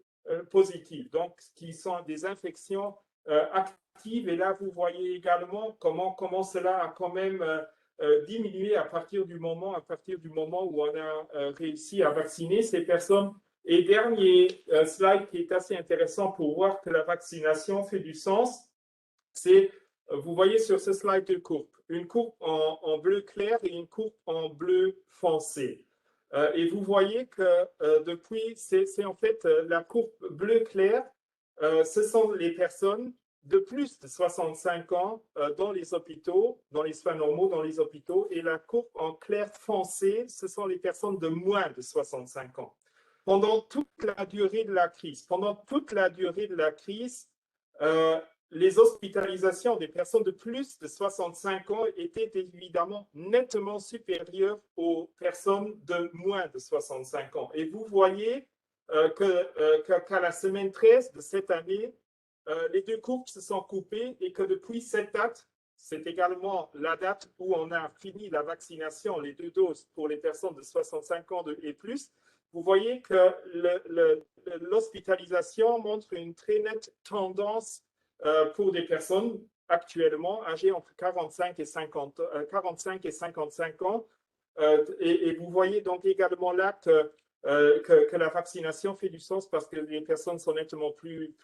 positives, donc qui sont des infections actives. Et là, vous voyez également comment cela a quand même diminué à partir du moment où on a réussi à vacciner ces personnes. Et dernier slide qui est assez intéressant pour voir que la vaccination fait du sens, c'est, vous voyez sur ce slide deux courbes, une courbe en bleu clair et une courbe en bleu foncé. Et vous voyez que depuis, c'est en fait la courbe bleu clair, ce sont les personnes de plus de 65 ans dans les hôpitaux, dans les soins normaux, dans les hôpitaux, et la courbe en clair foncé, ce sont les personnes de moins de 65 ans. Pendant toute la durée de la crise, les hospitalisations des personnes de plus de 65 ans étaient évidemment nettement supérieures aux personnes de moins de 65 ans. Et vous voyez qu'à la semaine 13 de cette année, les deux courbes se sont coupées et que depuis cette date, c'est également la date où on a fini la vaccination, les 2 doses pour les personnes de 65 ans et plus, vous voyez que l'hospitalisation montre une très nette tendance pour des personnes actuellement âgées entre 45 et 55 ans. Et vous voyez donc également là que la vaccination fait du sens parce que les personnes sont nettement plus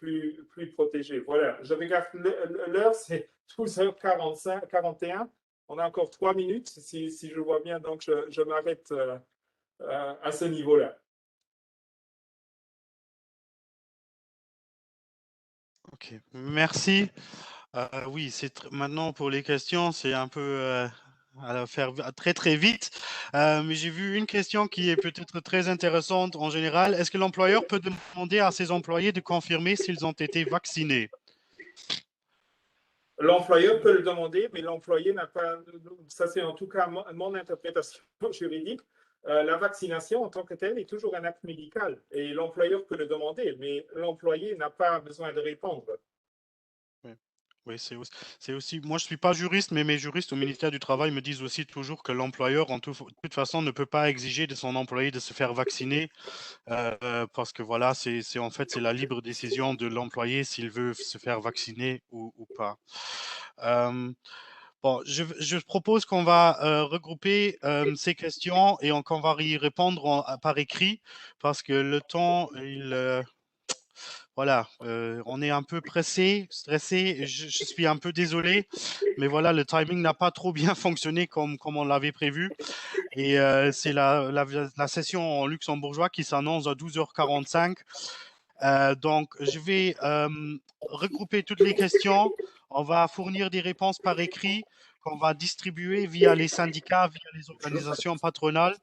protégées. Voilà, je regarde l'heure, c'est 12h41. On a encore 3 minutes, si je vois bien, donc je m'arrête à ce niveau-là. Ok, merci. Oui, maintenant pour les questions, c'est un peu à faire très très vite. Mais j'ai vu une question qui est peut-être très intéressante en général. Est-ce que l'employeur peut demander à ses employés de confirmer s'ils ont été vaccinés? L'employeur peut le demander, mais l'employé n'a pas, ça c'est en tout cas mon interprétation juridique, la vaccination en tant que telle est toujours un acte médical et l'employeur peut le demander, mais l'employé n'a pas besoin de répondre. Oui, c'est aussi, moi je suis pas juriste, mais mes juristes au ministère du Travail me disent aussi toujours que l'employeur, en toute façon, ne peut pas exiger de son employé de se faire vacciner parce que voilà, en fait, c'est la libre décision de l'employé s'il veut se faire vacciner ou pas. Bon, je propose qu'on va regrouper ces questions et qu'on va y répondre par écrit parce que le temps, voilà, on est un peu pressé, stressé. Je suis un peu désolé, mais voilà, le timing n'a pas trop bien fonctionné comme on l'avait prévu. Et c'est la session en luxembourgeois qui s'annonce à 12h45. Donc, je vais regrouper toutes les questions. On va fournir des réponses par écrit qu'on va distribuer via les syndicats, via les organisations patronales,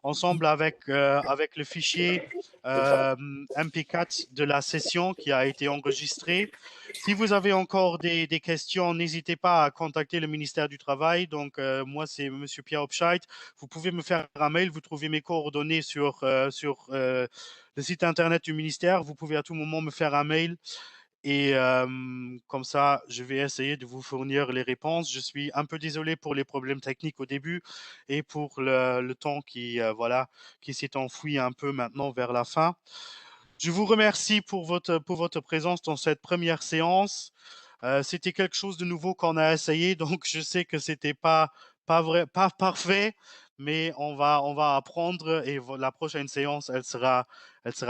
ensemble avec le fichier MP4 de la session qui a été enregistré. Si vous avez encore des questions, n'hésitez pas à contacter le ministère du Travail. Donc, moi, c'est M. Pierre Obscheid. Vous pouvez me faire un mail. Vous trouvez mes coordonnées sur le site internet du ministère. Vous pouvez à tout moment me faire un mail et comme ça, je vais essayer de vous fournir les réponses. Je suis un peu désolé pour les problèmes techniques au début et pour le temps qui s'est enfoui un peu maintenant vers la fin. Je vous remercie pour votre présence dans cette première séance. C'était quelque chose de nouveau qu'on a essayé, donc je sais que c'était pas parfait, mais on va apprendre et la prochaine séance, elle sera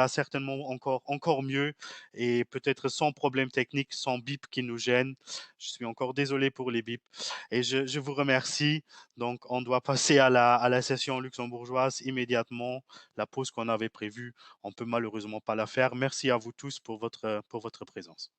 certainement encore mieux et peut-être sans problème technique, sans bip qui nous gêne. Je suis encore désolé pour les bips et je vous remercie. Donc, on doit passer à la session luxembourgeoise immédiatement. La pause qu'on avait prévue, on peut malheureusement pas la faire. Merci à vous tous pour votre présence.